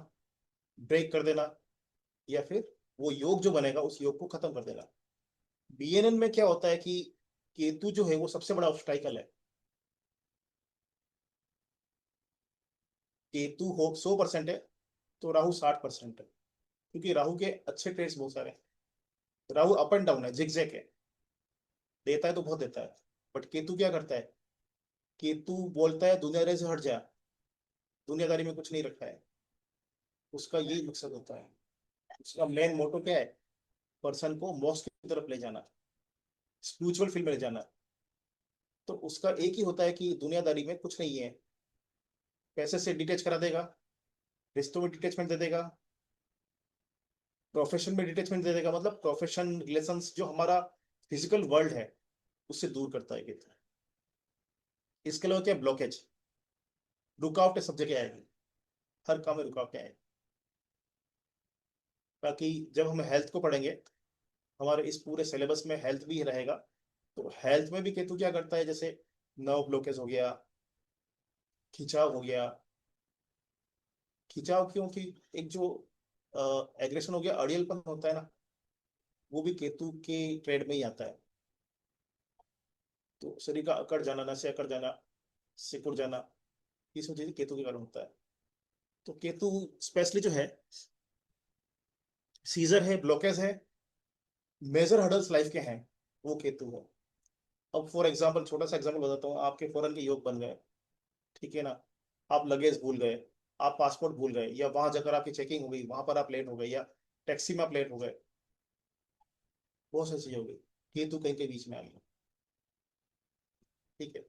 ब्रेक कर देना, या फिर वो योग जो बनेगा उस योग को खत्म कर देना। बीएनएन में क्या होता है कि केतु जो है वो सबसे बड़ा ऑब्स्टाइकल है। केतु हो 100% है तो राहु 60% है, क्योंकि राहु के अच्छे ट्रेड्स बहुत सारे हैं। राहु अप एंड डाउन है, जिगजैग है, देता है तो बहुत देता है। बट केतु क्या करता है? केतु बोलता है दुनियादारी से हट जा, दुनियादारी में कुछ नहीं रखा है। उसका यही मकसद होता है। उसका मेन मोटो क्या है? पर्सन को मोक्ष की तरफ ले जाना, स्पिरिचुअल फील्ड में ले जाना। तो उसका एक ही होता है कि दुनियादारी में कुछ नहीं है। पैसे से डिटेच करा देगा, रिश्तों में डिटेचमेंट दे देगा, प्रोफेशन में डिटेचमेंट दे देगा। मतलब प्रोफेशन रिलेशंस जो हमारा फिजिकल वर्ल्ड है उससे दूर करता है केतु। इसके अलावा क्या? ब्लॉकेज, रुकावटें सब जगह आएगी, हर काम में रुकावटें आएगी। बाकी जब हम हेल्थ को पढ़ेंगे, हमारे इस पूरे सिलेबस में हेल्थ भी रहेगा। तो हेल्थ में भी केतु क्या करता है? जैसे नर्व ब्लॉकेज हो गया, खिंचाव हो गया। खिंचाव क्योंकि एक जो एग्रेशन हो गया, अड़ियलपन होता है ना, वो भी केतु के ट्रेड में ही आता है। तो शरीर का अकड़ जाना, नसें अकड़ जाना, सिकुड़ जाना, ये सब चीजें केतु के कारण होता है। तो केतु स्पेशली जो है, सीजर है, ब्लॉकेज है, मेजर हर्डल्स लाइफ के हैं, वो केतु है। अब फॉर एग्जाम्पल, छोटा सा एग्जाम्पल बताता हूँ। आपके फॉरेन के योग बन गए, ठीक है ना, आप लगेज भूल गए, आप पासपोर्ट भूल गए, या वहां जाकर आपकी चेकिंग हो गई, वहां पर आप लेट हो गए, या टैक्सी में आप लेट हो गए, बहुत सारी चीजें हो गई, केतु कहीं के बीच में आ गया, ठीक है।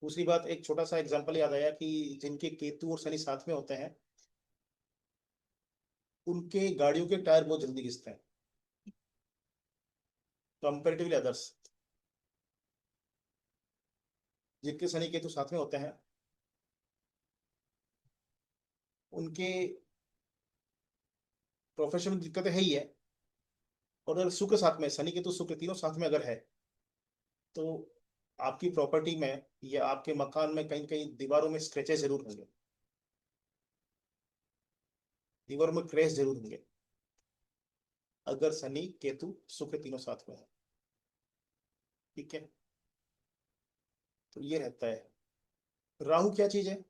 दूसरी बात, एक छोटा सा एग्जांपल याद आया कि जिनके केतु और शनि साथ में होते हैं उनके गाड़ियों के टायर बहुत जल्दी घिसते हैं, कंपेरेटिवली अदर्स। जिनके शनि केतु साथ में होते हैं उनके प्रोफेशन में दिक्कतें है ही है। और अगर शुक्र साथ में, शनि केतु शुक्र तीनों साथ में अगर है, तो आपकी प्रॉपर्टी में या आपके मकान में कहीं कहीं दीवारों में स्क्रैचेस जरूर होंगे, दीवारों में क्रैश जरूर होंगे, अगर शनि केतु शुक्र तीनों साथ में है, ठीक है। तो ये रहता है। राहु क्या चीज है?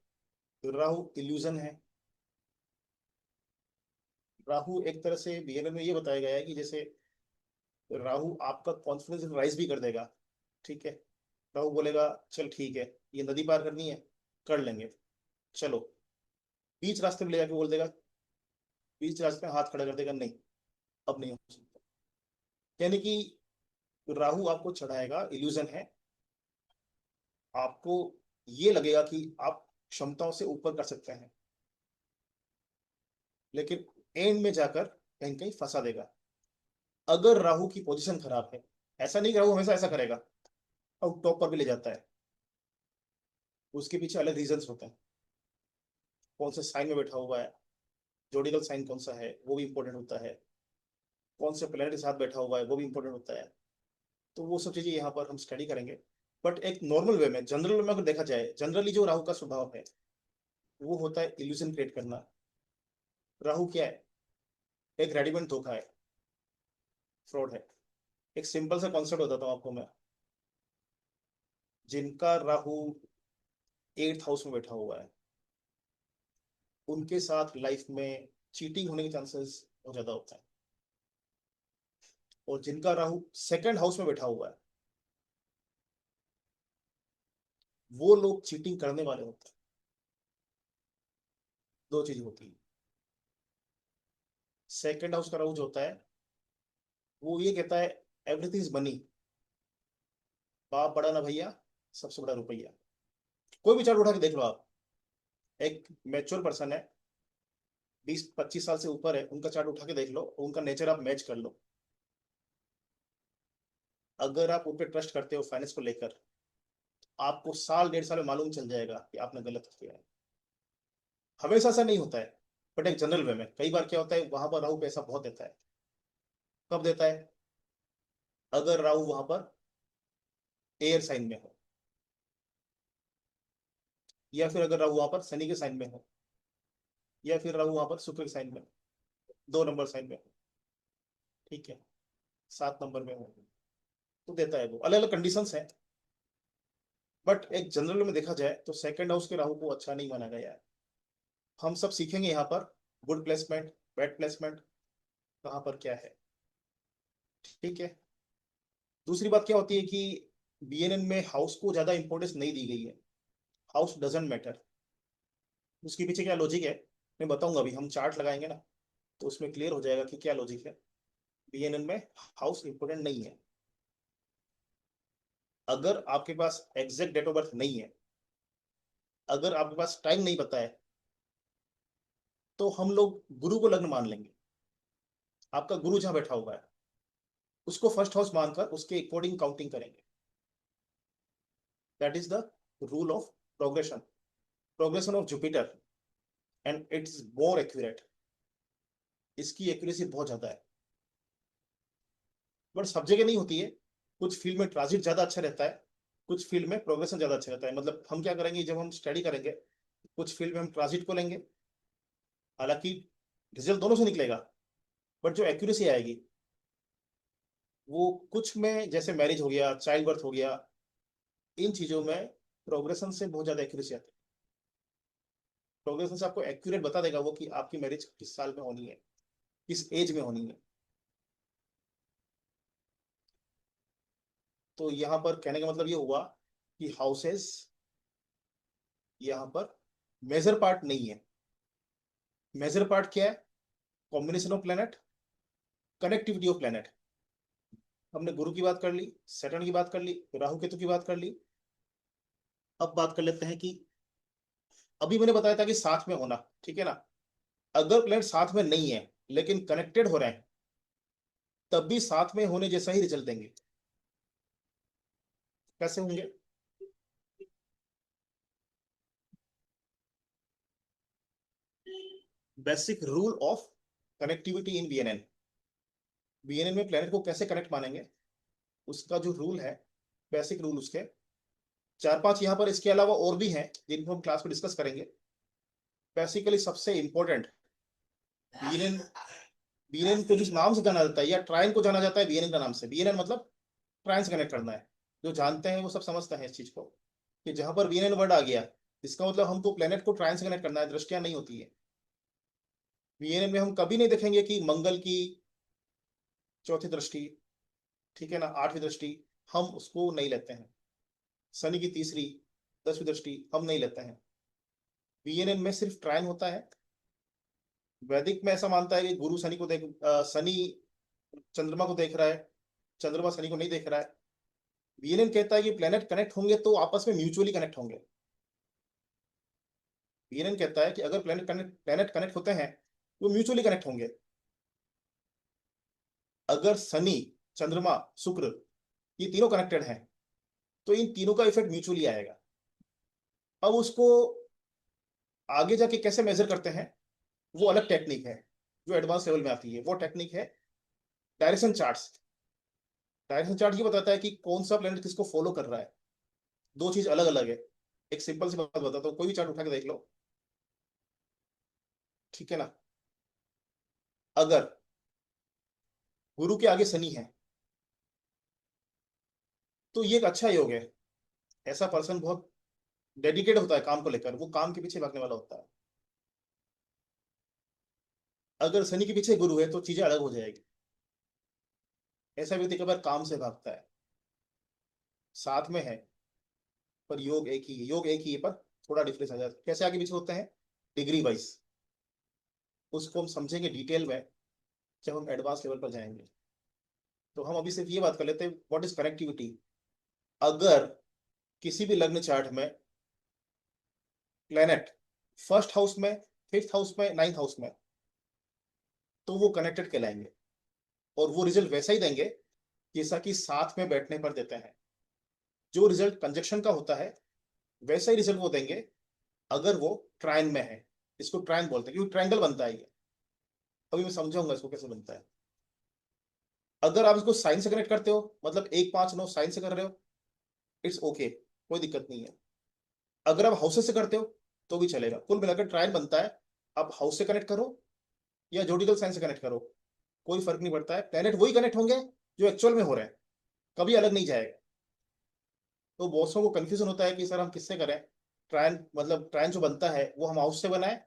राहु इल्यूजन है। राहु एक तरह से बीएनएल में ये बताया गया है कि जैसे राहु आपका कॉन्फिडेंस राइज भी कर देगा, ठीक है। राहु बोलेगा चल ठीक है, ये नदी पार करनी है, कर लेंगे, चलो। बीच रास्ते में ले जाके बोल देगा, बीच रास्ते में हाथ खड़ा कर देगा, नहीं अब नहीं हो सकता। यानी कि राहु आपको चढ़ाएगा, इल्यूजन है। आपको ये लगेगा कि आप क्षमताओं से ऊपर कर सकते हैं, लेकिन एंड में जाकर कहीं कहीं फंसा देगा। अगर राहु की पोजीशन खराब है, ऐसा नहीं कि राहु हमेशा ऐसा करेगा, और टॉप पर भी ले जाता है, उसके पीछे अलग रीजंस होते हैं। कौन से साइन में बैठा हुआ है, जोडिकल साइन कौन सा है वो भी इंपॉर्टेंट होता है, कौन से प्लेनेट के साथ बैठा हुआ है वो भी इंपॉर्टेंट होता है। तो वो सब चीजें यहाँ पर हम स्टडी करेंगे। बट एक नॉर्मल वे में, जनरल वे में अगर देखा जाए, जनरली जो राहु का स्वभाव है वो होता है इल्यूजन क्रिएट करना। राहु क्या है? एक रेडीमेड धोखा है, फ्रॉड है। एक सिंपल सा कॉन्सेप्ट बताता हूँ आपको मैं। जिनका राहु 8th हाउस में बैठा हुआ है उनके साथ लाइफ में चीटिंग होने के चांसेस बहुत ज्यादा होता है। और जिनका राहु 2nd हाउस में बैठा हुआ है वो लोग चीटिंग करने वाले होते हैं। दो चीज होती है। 2nd हाउस का राहु जो होता है वो ये कहता है एवरीथिंग इज मनी, बाप बड़ा ना भैया, सबसे बड़ा रुपया। कोई भी चार्ट उठा के देख लो आप, एक मैच्योर पर्सन है, 20-25 साल से ऊपर है, उनका चार्ट उठा के देख लो, उनका नेचर आप मैच कर लो। अगर आप उन पर ट्रस्ट करते हो फाइनेंस को लेकर, आपको साल 1.5 साल में मालूम चल जाएगा कि आपने गलत किया है। हमेशा ऐसा नहीं होता है, बट एक जनरल वे में कई बार क्या होता है, वहां पर राहु पैसा बहुत देता है। कब देता है? अगर राहु वहां पर एयर साइन में हो, या फिर अगर राहु वहां पर शनि के साइन में हो, या फिर राहु वहां पर शुक्र के साइन में हो, 2 नंबर साइन में हो, ठीक है, 7 नंबर में हो, तो देता है। वो अलग अलग कंडीशंस हैं, बट एक जनरल में देखा जाए तो सेकंड हाउस के राहु को अच्छा नहीं माना गया है। हम सब सीखेंगे यहाँ पर गुड प्लेसमेंट, बैड प्लेसमेंट, कहाँ पर क्या है, ठीक है। दूसरी बात क्या होती है कि बीएनएन में हाउस को ज्यादा इंपॉर्टेंस नहीं दी गई है। House doesn't matter. उसके पीछे क्या लॉजिक है मैं बताऊंगा, अभी हम चार्ट लगाएंगे ना तो उसमें क्लियर हो जाएगा कि क्या लॉजिक है। बीएनएन में हाउस इंपॉर्टेंट नहीं है। अगर आपके पास एग्जैक्ट डेट ऑफ बर्थ नहीं है, अगर आपके पास टाइम नहीं पता है, तो हम लोग गुरु को लग्न मान लेंगे। आपका गुरु जहां बैठा हुआ है उसको फर्स्ट हाउस मानकर उसके अकॉर्डिंग काउंटिंग करेंगे। That is the rule of progression, progression of Jupiter, and it's more accurate. इसकी एक्यूरेसी बहुत ज्यादा है, बट सब जगह नहीं होती है। कुछ फील्ड में ट्रांजिट ज्यादा अच्छा रहता है, कुछ फील्ड में प्रोग्रेशन ज्यादा अच्छा रहता है। मतलब हम क्या करेंगे, जब हम स्टडी करेंगे कुछ फील्ड में हम ट्रांजिट को लेंगे, हालांकि रिजल्ट दोनों से निकलेगा, बट जो एक्यूरेसी आएगी वो कुछ में, जैसे मैरिज हो गया, चाइल्ड बर्थ हो गया, इन चीजों में प्रोग्रेशन से बहुत ज्यादा एक्यूरेसी आती है। प्रोग्रेशन से आपको एक्यूरेट बता देगा वो कि आपकी मैरिज किस साल में होनी है, किस एज में होनी है। तो यहाँ पर कहने का मतलब ये हुआ कि हाउसेस यहाँ पर मेजर पार्ट नहीं है। मेजर पार्ट क्या है? Combination of planet, connectivity of planet. हमने गुरु की बात कर ली, सैटर्न की बात कर ली, राहु केतु की बात कर ली। अब बात कर लेते हैं कि अभी मैंने बताया था कि साथ में होना, ठीक है ना। अगर प्लेनेट साथ में नहीं है लेकिन कनेक्टेड हो रहे हैं, तब भी साथ में होने जैसा ही रिजल्ट देंगे। कैसे होंगे? Basic rule of connectivity in BNN. BNN में प्लेनेट को कैसे कनेक्ट मानेंगे, उसका जो रूल है, बेसिक रूल उसके 4-5 यहाँ पर, इसके अलावा और भी हैं जिनको हम क्लास में डिस्कस करेंगे। बेसिकली सबसे इंपॉर्टेंट, बीएनएन, बीएनएन को जिस नाम से जाना जाता है या ट्राइन को जाना जाता है बीएनएन का नाम से। बीएनएन मतलब ट्राइन से कनेक्ट करना है। जो जानते हैं वो सब समझते हैं इस चीज को, कि जहां पर बीएनएन वर्ड आ गया, इसका मतलब हमको प्लेनेट को ट्राइन से कनेक्ट करना है, दृष्टियां नहीं होती है। बीएनएन में हम कभी नहीं देखेंगे कि मंगल की चौथी दृष्टि, ठीक है ना, 8वीं दृष्टि, हम उसको नहीं लेते हैं। शनि की तीसरी, 10वीं दृष्टि हम नहीं लेते हैं। बीएनएन में सिर्फ ट्राइन होता है। वैदिक में ऐसा मानता है कि गुरु शनि को देख, शनि चंद्रमा को देख रहा है, चंद्रमा शनि को नहीं देख रहा है। बीएनएन कहता है कि प्लेनेट कनेक्ट होंगे तो आपस में म्यूचुअली कनेक्ट होंगे। बीएनएन कहता है कि अगर प्लेनेट कनेक्ट होते हैं तो म्यूचुअली कनेक्ट होंगे। अगर शनि, चंद्रमा, शुक्र, ये तीनों कनेक्टेड हैं तो इन तीनों का इफेक्ट म्यूचुअली आएगा। अब उसको आगे जाके कैसे मेजर करते हैं, वो अलग टेक्निक है जो एडवांस लेवल में आती है। वो टेक्निक है डायरेक्शन चार्ट्स। डायरेक्शन चार्ट ये बताता है कि कौन सा प्लेनेट किसको फॉलो कर रहा है। दो चीज अलग अलग है। एक सिंपल सी बात बताता हूँ, कोई भी चार्ट उठा के देख लो, ठीक है ना। अगर गुरु के आगे शनि है तो ये एक अच्छा योग है। ऐसा पर्सन बहुत डेडिकेट होता है काम को लेकर, वो काम के पीछे भागने वाला होता है। अगर शनि के पीछे गुरु है तो चीजें अलग हो जाएगी। ऐसा व्यक्ति कई बार काम से भागता है, साथ में है पर योग एक ही है, योग एक ही है पर थोड़ा डिफरेंस आ जाता है। कैसे आगे पीछे होते हैं? Degree wise. उसको हम समझेंगे डिटेल में जब हम एडवांस लेवल पर जाएंगे। तो हम अभी सिर्फ ये बात कर लेते हैं, व्हाट इज कनेक्टिविटी। अगर किसी भी लग्न चार्ट में प्लेनेट फर्स्ट हाउस में, फिफ्थ हाउस में, नाइन्थ हाउस में, तो वो कनेक्टेड कहलाएंगे। और वो रिजल्ट वैसा ही देंगे जैसा कि साथ में बैठने पर देते हैं। जो रिजल्ट कंजक्शन का होता है वैसा ही रिजल्ट वो देंगे अगर वो ट्राइन में है। इसको ट्राइन बोलते हैं क्योंकि ट्रायंगल बनता है ये। अभी मैं समझाऊंगा इसको कैसे बनता है। अगर आप इसको साइन से कनेक्ट करते हो, मतलब 1 5 9 साइन से कर रहे हो, इट्स ओके, कोई दिक्कत नहीं है। अगर आप हाउसेस से करते हो तो भी चलेगा। कुल मिलाकर ट्रायन बनता है। आप हाउस से कनेक्ट करो या जोडिकल साइन से कनेक्ट करो, कोई फर्क नहीं पड़ता है। प्लेनेट वही कनेक्ट होंगे जो एक्चुअल में हो रहे हैं, कभी अलग नहीं जाएगा। तो बहुत को कंफ्यूजन होता है कि सर हम किससे करें। ट्रायन मतलब ट्रायन जो बनता है वो हम हाउस से बनाए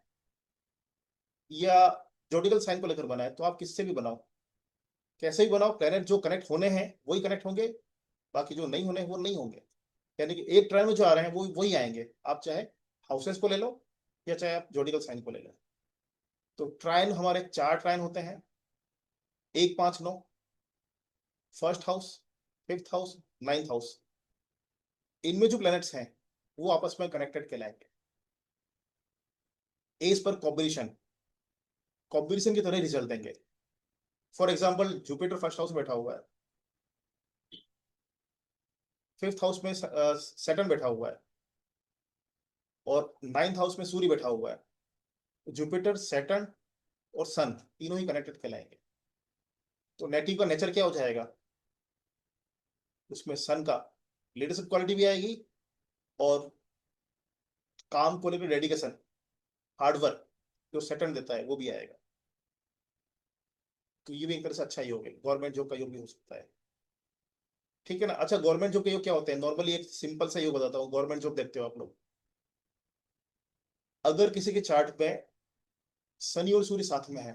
या जोडिकल साइन को लेकर बनाए। तो आप किससे भी बनाओ, कैसे भी बनाओ, प्लेनेट जो कनेक्ट होने हैं वही कनेक्ट होंगे, बाकी जो नहीं होने वो नहीं होंगे। यानी कि एक ट्रायन में जो आ रहे हैं वो वही आएंगे, आप चाहे हाउसेस को ले लो या चाहे आप जोडिकल साइन को ले लो। तो ट्रायन हमारे 4 ट्रायन होते हैं, 1 5 9, first house, fifth house, ninth house. इनमें जो प्लैनेट्स हैं वो आपस में कनेक्टेड कहलाएंगे एज पर कॉम्बिनेशन। कॉम्बिनेशन की तरह रिजल्ट देंगे। For example Jupiter first house में बैठा हुआ है, फिफ्थ हाउस में सैटर्न बैठा हुआ है और नाइन्थ हाउस में सूर्य बैठा हुआ है। जुपिटर, सैटर्न और सन तीनों ही कनेक्टेड कहलाएंगे। तो नेटिव का नेचर क्या हो जाएगा, उसमें सन का लीडरशिप क्वालिटी भी आएगी और काम को लेकर डेडिकेशन, हार्डवर्क जो सैटर्न देता है वो भी आएगा। तो ये भी एक तरह से अच्छा ही हो गया, गवर्नमेंट जॉब का योग भी हो सकता है। ठीक है ना। अच्छा, गवर्नमेंट जॉब के योग क्या होते हैं, नॉर्मली एक सिंपल सा योग बताता हूँ। गवर्नमेंट जॉब देखते हो आप लोग, अगर किसी के चार्ट पे शनि और सूर्य साथ में है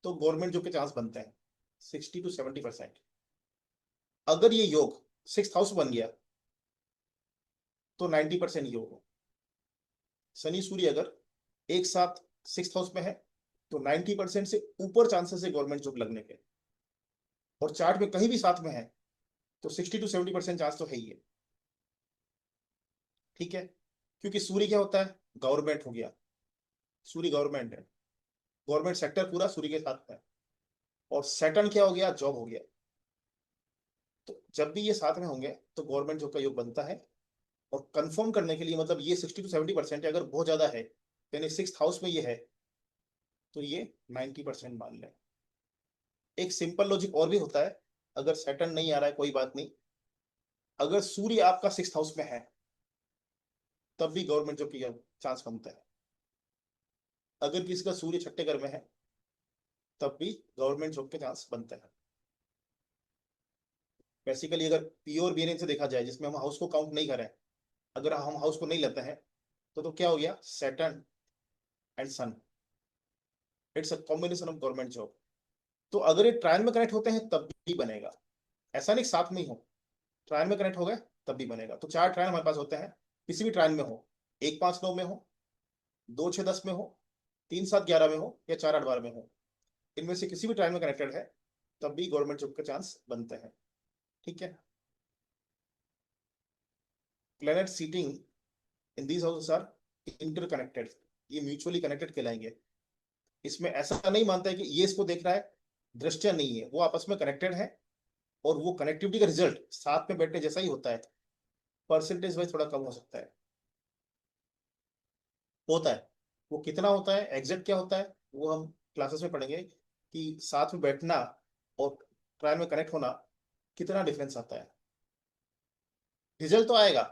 तो गवर्नमेंट जॉब के चांस बनते हैं 60 to 70%। अगर ये योग सिक्स हाउस बन गया तो 90% योग हो। शनि सूर्य अगर एक साथ सिक्स हाउस में है तो 90% से ऊपर चांसेस है गवर्नमेंट जॉब लगने के। और चार्ट में कहीं भी साथ में है तो 60 to 70% चांस तो है ही है। ठीक है, क्योंकि सूर्य क्या होता है, गवर्नमेंट हो गया। सूर्य गवर्नमेंट है, गवर्नमेंट सेक्टर पूरा सूर्य के साथ है। और सैटर्न क्या हो गया, जॉब हो गया। तो जब भी ये साथ में होंगे तो गवर्नमेंट जॉब का योग बनता है। और कंफर्म करने के लिए, मतलब ये 60 to 70% है, अगर बहुत ज्यादा है यानी सिक्स हाउस में ये है तो ये 90% मान लें। एक सिंपल लॉजिक और भी होता है, अगर सैटर्न नहीं आ रहा है कोई बात नहीं, अगर सूर्य आपका सिक्स हाउस में है तब भी गवर्नमेंट जॉब की चांस बनता है। अगर किसी का सूर्य छठे घर में है तब भी गवर्नमेंट जॉब के चांस बनते हैं। बेसिकली अगर प्योर बीएनएन से देखा जाए जिसमें हम हाउस को काउंट नहीं करें, अगर हम हाउस को नहीं लेते हैं तो क्या हो गया, Saturn and sun, it's a combination of government job. तो अगर ये ट्रायन में कनेक्ट होते हैं तब भी बनेगा, ऐसा नहीं साथ में ही हो। ट्रायन में कनेक्ट हो गए तब भी बनेगा। तो 4 ट्रायन हमारे पास होते हैं, किसी भी ट्रायन में हो, 1 5 9 में हो, 2 6 10 में हो, 3 7 11 में हो या 4 8 12 में हो, इनमें से किसी भी ट्रायन में कनेक्टेड है तब भी गवर्नमेंट जॉब के चांस बनते हैं। ठीक है। Planet sitting in these houses are interconnected, ये म्यूचुअली कनेक्टेड कहलाएंगे। इसमें ऐसा नहीं मानता है कि ये इसको देख रहा है, दृष्टिया नहीं है, वो आपस में कनेक्टेड है। और वो कनेक्टिविटी का रिजल्ट साथ में बैठने जैसा ही होता है, परसेंटेज वाइज थोड़ा कम हो सकता है, होता है। वो कितना होता है, एग्जैक्ट क्या होता है, वो हम क्लासेस में पढ़ेंगे कि साथ में बैठना और ट्रायल में कनेक्ट होना कितना डिफरेंस आता है। रिजल्ट तो आएगा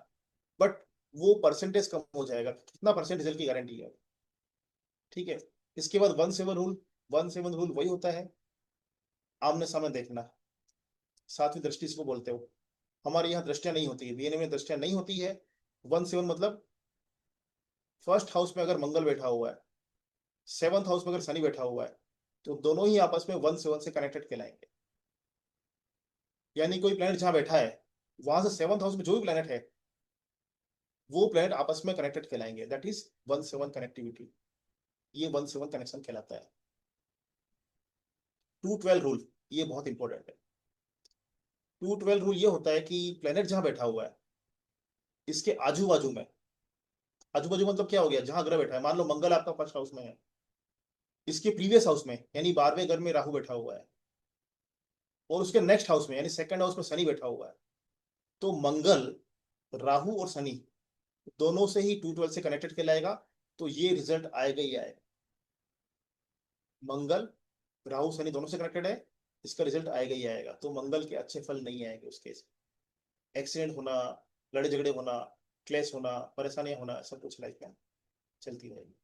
बट वो परसेंटेज कम हो जाएगा, कितना परसेंट रिजल्ट की गारंटी है। ठीक है। इसके बाद 1 7 रूल। 1 7 रूल वही होता है, आमने सामने देखना, सातवीं दृष्टि इसको बोलते हो। हमारे यहाँ दृष्टियां नहीं होती है, बीएनए में दृष्टियां नहीं होती है। 1 7 मतलब फर्स्ट हाउस में अगर मंगल बैठा हुआ है, सेवंथ हाउस में अगर शनि बैठा हुआ है, तो दोनों ही आपस में 1 7 से कनेक्टेड कहलाएंगे। यानी कोई प्लेनेट जहां बैठा है वहां से सेवंथ हाउस में जो भी प्लेनेट है वो प्लेनेट आपस में कनेक्टेड कहलाएंगे, दैट इज 1 7 कनेक्टिविटी। ये 1 7 कनेक्शन कहलाता है। 2 12 रूल, ये बहुत इंपॉर्टेंट है। 2 12 रूल ये होता है कि प्लेनेट जहां बैठा हुआ है इसके आजू बाजू में, आजू बाजू मतलब क्या हो गया, जहां ग्रह बैठा है, मान लो मंगल आपका फर्स्ट हाउस में है, इसके प्रीवियस हाउस में यानी 12वें घर में राहु बैठा हुआ है और उसके नेक्स्ट हाउस में यानी सेकंड हाउस में शनि बैठा हुआ है, तो मंगल, राहु और शनि दोनों से ही 212 से कनेक्टेड कहलाएगा। तो ये रिजल्ट आएगा ही आएगा। मंगल, राहु शनि दोनों से कनेक्टेड है, इसका रिजल्ट आएगा ही आएगा। तो मंगल के अच्छे फल नहीं आएंगे उस केस में। एक्सीडेंट होना, लड़े झगड़े होना, क्लेश होना, परेशानियां होना, सब कुछ लाइफ में चलती रहेगी।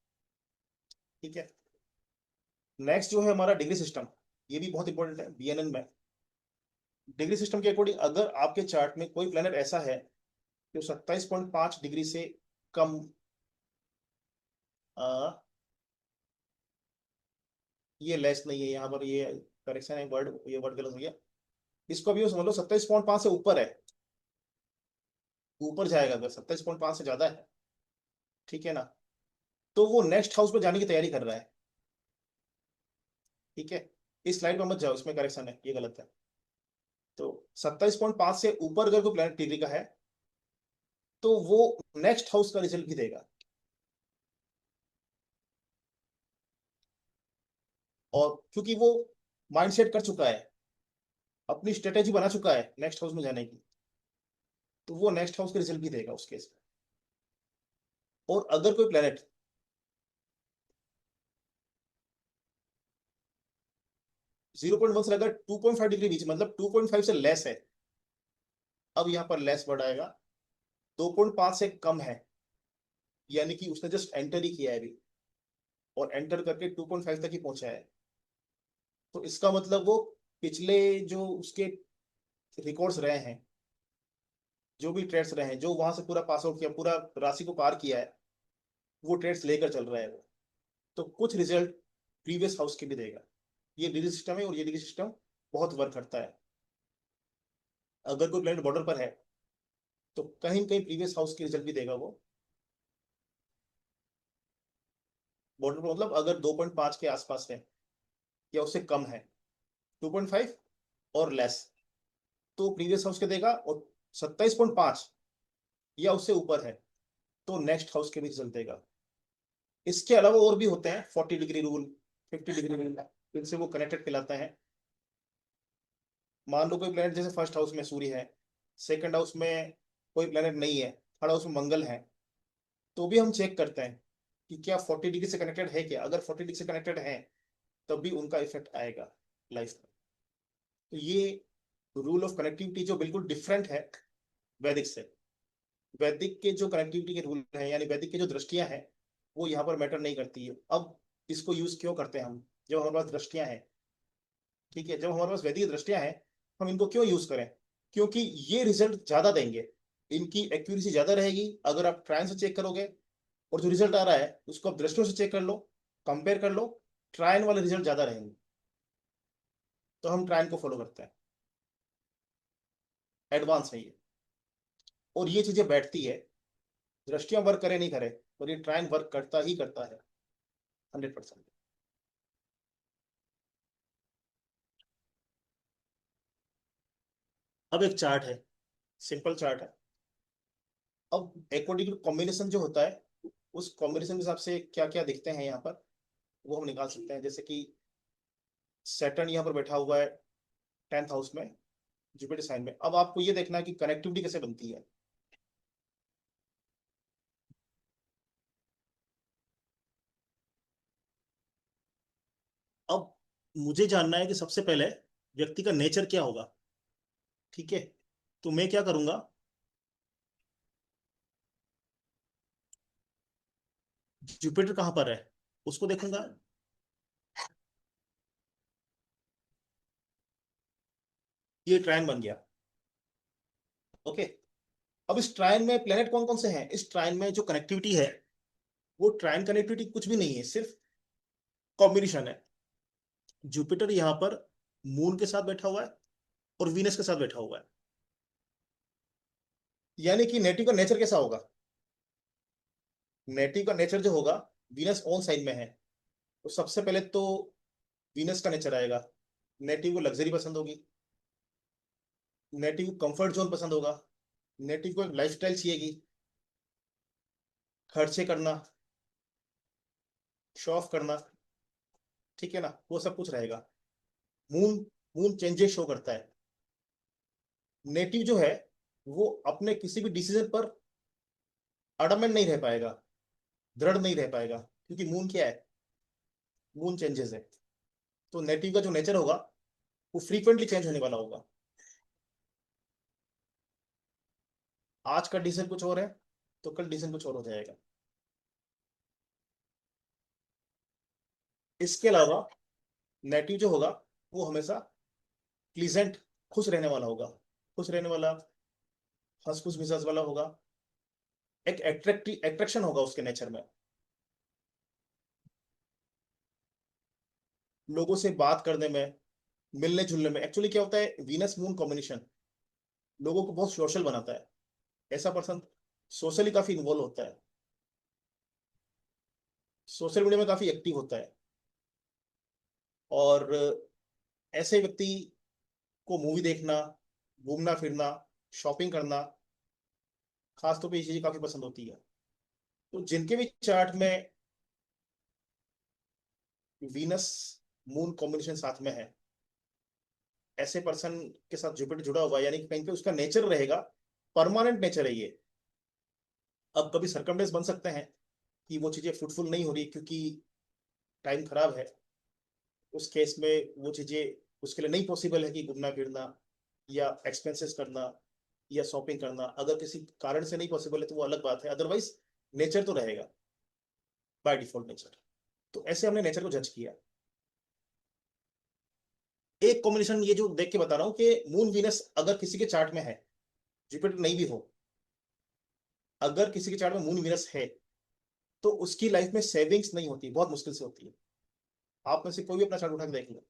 ठीक है। नेक्स्ट जो है हमारा डिग्री सिस्टम, ये भी बहुत इंपॉर्टेंट है बीएनएन में। डिग्री सिस्टम के अकॉर्डिंग अगर आपके चार्ट में कोई प्लेनेट ऐसा है जो 27.5 डिग्री से कम, आ, ये लेस नहीं है यहाँ पर, ये करेक्शन है, वर्ड ये वर्ड गलत हो गया। इसको भी समझ लो 27.5 से ऊपर है, ऊपर जाएगा अगर 27.5 से ज्यादा है, ठीक है ना, तो वो नेक्स्ट हाउस में जाने की तैयारी कर रहा है। ठीक है, इस स्लाइड में मत जाओ, इसमें करेक्शन है, ये गलत है। तो 27.5 से ऊपर अगर कोई प्लेनेट डिग्री का है तो वो नेक्स्ट हाउस का रिजल्ट भी देगा। और क्योंकि वो माइंडसेट कर चुका है, अपनी स्ट्रेटेजी बना चुका है नेक्स्ट हाउस में जाने की, तो वो नेक्स्ट हाउस का रिजल्ट भी देगा उस केस में। और अगर कोई प्लेनेट 0.1 से लेकर 2.5 डिग्री बीच, मतलब 2.5 से लेस है, अब यहाँ पर लेस वर्ड आएगा, 2.5 से कम है, यानी कि उसने जस्ट एंटर ही किया है अभी, और एंटर करके 2.5 तक ही पहुंचा है, तो इसका मतलब वो पिछले जो उसके रिकॉर्ड्स रहे हैं, जो भी ट्रेड्स रहे हैं, जो वहां से पूरा पास आउट किया, पूरा राशि को पार किया है, वो ट्रेड्स लेकर चल रहा है वो, तो कुछ रिजल्ट प्रीवियस हाउस के भी देगा। ये डिग्री सिस्टम है, और ये डिग्री सिस्टम बहुत वर्क करता है। अगर कोई प्लेनेट बॉर्डर पर है तो कहीं कहीं प्रीवियस हाउस के रिजल्ट भी देगा वो। बॉर्डर पर मतलब अगर 2.5 के आसपास है या उससे कम है, 2.5 और लेस, तो प्रीवियस हाउस के देगा, और 27.5 या उससे ऊपर है तो नेक्स्ट हाउस के भी रिजल्ट देगा। इसके अलावा और भी होते हैं, 40 डिग्री रूल, 50 डिग्री रूल, इनसे वो कनेक्टेड कहलाता है। मान लो कोई प्लेनेट जैसे फर्स्ट हाउस में सूर्य है, सेकंड हाउस में कोई प्लेनेट नहीं है, थर्ड हाउस में मंगल है, तो भी हम चेक करते हैं कि क्या 40 डिग्री से कनेक्टेड है क्या। अगर 40 डिग्री से कनेक्टेड है तब भी उनका इफेक्ट आएगा लाइफ में। तो ये रूल ऑफ कनेक्टिविटी जो बिल्कुल डिफरेंट है वैदिक से। वैदिक के जो कनेक्टिविटी के रूल हैं, यानी वैदिक की जो दृष्टियां हैं, वो यहाँ पर मैटर नहीं करती है। अब इसको यूज क्यों करते हैं हम, जब हमारे पास दृष्टियां हैं, ठीक है, जब हमारे पास वैदिक दृष्टियां हैं, हम इनको क्यों यूज करें? क्योंकि ये रिजल्ट ज्यादा देंगे, इनकी एक्यूरेसी ज्यादा रहेगी। अगर आप ट्रायन से चेक करोगे और जो रिजल्ट आ रहा है उसको आप दृष्टियों से चेक कर लो, कंपेयर कर लो, ट्रायन वाले रिजल्ट ज्यादा रहेंगे, तो हम ट्रायन को फॉलो करते हैं। एडवांस है ये, और ये चीजें बैठती है, दृष्टियां वर्क करे नहीं करे, और ये ट्रायन वर्क करता ही करता है 100%। अब एक चार्ट है, सिंपल चार्ट है। अब अकॉर्डिंग टू कॉम्बिनेशन जो होता है, उस कॉम्बिनेशन के हिसाब से क्या क्या दिखते हैं यहाँ पर, वो हम निकाल सकते हैं। जैसे कि सैटर्न यहाँ पर बैठा हुआ है 10th हाउस में, जुपिटर साइन में। अब आपको ये देखना है कि कनेक्टिविटी कैसे बनती है। अब मुझे जानना है कि सबसे पहले व्यक्ति का नेचर क्या होगा। ठीक है, तो मैं क्या करूंगा, जुपिटर कहाँ पर है उसको देखूंगा। ये ट्रायन बन गया। ओके, अब इस ट्रायन में प्लेनेट कौन कौन से हैं? इस ट्रायन में जो कनेक्टिविटी है, वो ट्रायन कनेक्टिविटी कुछ भी नहीं है, सिर्फ कॉम्बिनेशन है। जुपिटर यहाँ पर मून के साथ बैठा हुआ है और वीनस के साथ बैठा हुआ है, यानी कि नेटिव का नेचर कैसा होगा? नेटिव का नेचर जो होगा, वीनस ऑन साइन में है, तो सबसे पहले तो वीनस का नेचर आएगा। नेटिव को लग्जरी पसंद होगी, नेटिव को कंफर्ट जोन पसंद होगा, नेटिव को एक लाइफस्टाइल चाहिएगी, खर्चे करना, शो ऑफ करना, ठीक है ना, वो सब कुछ रहेगा। मून मून चेंजेस शो करता है। नेटिव जो है वो अपने किसी भी डिसीजन पर अडमेंट नहीं रह पाएगा, दृढ़ नहीं रह पाएगा, क्योंकि मून क्या है, मून चेंजेस है। तो नेटिव का जो नेचर होगा वो फ्रीक्वेंटली चेंज होने वाला होगा। आज का डिसीजन कुछ और है तो कल डिसीजन कुछ और हो जाएगा। इसके अलावा नेटिव जो होगा वो हमेशा प्लीजेंट, खुश रहने वाला होगा, खुश रहने वाला, हंसखुश मिजाज वाला होगा। एक एट्रैक्शन होगा उसके नेचर में, लोगों से बात करने में, मिलने जुलने में। एक्चुअली क्या होता है, वीनस मून कॉम्बिनेशन लोगों को बहुत सोशल बनाता है। ऐसा पर्सन सोशली काफी इन्वॉल्व होता है, सोशल मीडिया में काफी एक्टिव होता है। और ऐसे व्यक्ति को मूवी देखना, घूमना फिरना, शॉपिंग करना, खासतौर पे ये चीजें काफी पसंद होती है। तो जिनके भी चार्ट में वीनस मून कॉम्बिनेशन साथ में है, ऐसे पर्सन के साथ जुपिटर जुड़ा हुआ है, यानी कि कहीं पे उसका नेचर रहेगा, परमानेंट नेचर है ये। अब कभी सरकमस्टेंस बन सकते हैं कि वो चीजें फ्रूटफुल नहीं हो रही क्योंकि टाइम खराब है, उस केस में वो चीजें उसके लिए नहीं पॉसिबल है कि घूमना फिरना या एक्सपेंसेस करना या शॉपिंग करना। अगर किसी कारण से नहीं पॉसिबल है तो वो अलग बात है, अदरवाइज नेचर तो रहेगा, बाय डिफॉल्ट नेचर। तो ऐसे हमने नेचर को जज किया। एक कॉम्बिनेशन ये जो देख के बता रहा हूँ कि मून वीनस अगर किसी के चार्ट में है, जुपिटर नहीं भी हो, अगर किसी के चार्ट में मून वीनस है तो उसकी लाइफ में सेविंग्स नहीं होती, बहुत मुश्किल से होती है। आप में से कोई भी अपना चार्ट उठा के देख लो,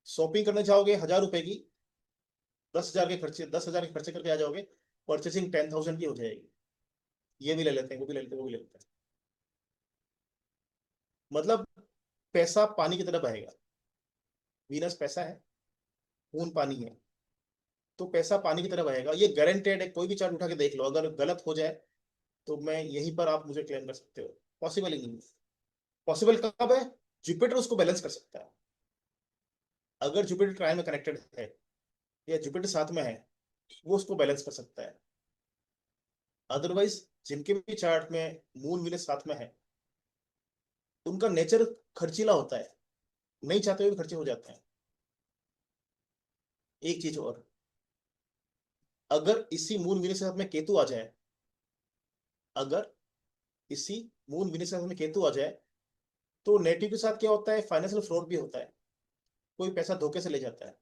शॉपिंग करने जाओगे 1,000 रुपए की, 10,000 के खर्चे, 10,000 के खर्चे करके आ जाओगे, परचेसिंग 10,000 की हो जाएगी। ये भी ले लेते हैं, वो भी ले लेते हैं, वो भी ले लेते हैं। मतलब पैसा पानी की तरह बहेगा। वीनस पैसा है, खून पानी है, तो पैसा पानी की तरह बहेगा, ये गारंटेड है। कोई भी चार्ट उठा के देख लो, अगर गलत हो जाए तो मैं यहीं पर आप मुझे क्लेम कर सकते हो, पॉसिबल ही नहीं है। पॉसिबल कब है, जुपिटर उसको बैलेंस कर सकता है। अगर जुपिटर ट्रायन में कनेक्टेड है या जुपिटर साथ में है, वो उसको बैलेंस कर सकता है। अदरवाइज जिनके भी चार्ट में मून वीनस साथ में है, उनका नेचर खर्चीला होता है, नहीं चाहते हुए भी खर्चे हो जाते हैं। एक चीज और, अगर इसी मून वीनस के साथ में केतु आ जाए, अगर इसी मून वीनस के साथ में केतु आ जाए, तो नेटिव के साथ क्या होता है, फाइनेंशियल फ्रॉड भी होता है, कोई पैसा धोखे से ले जाता है।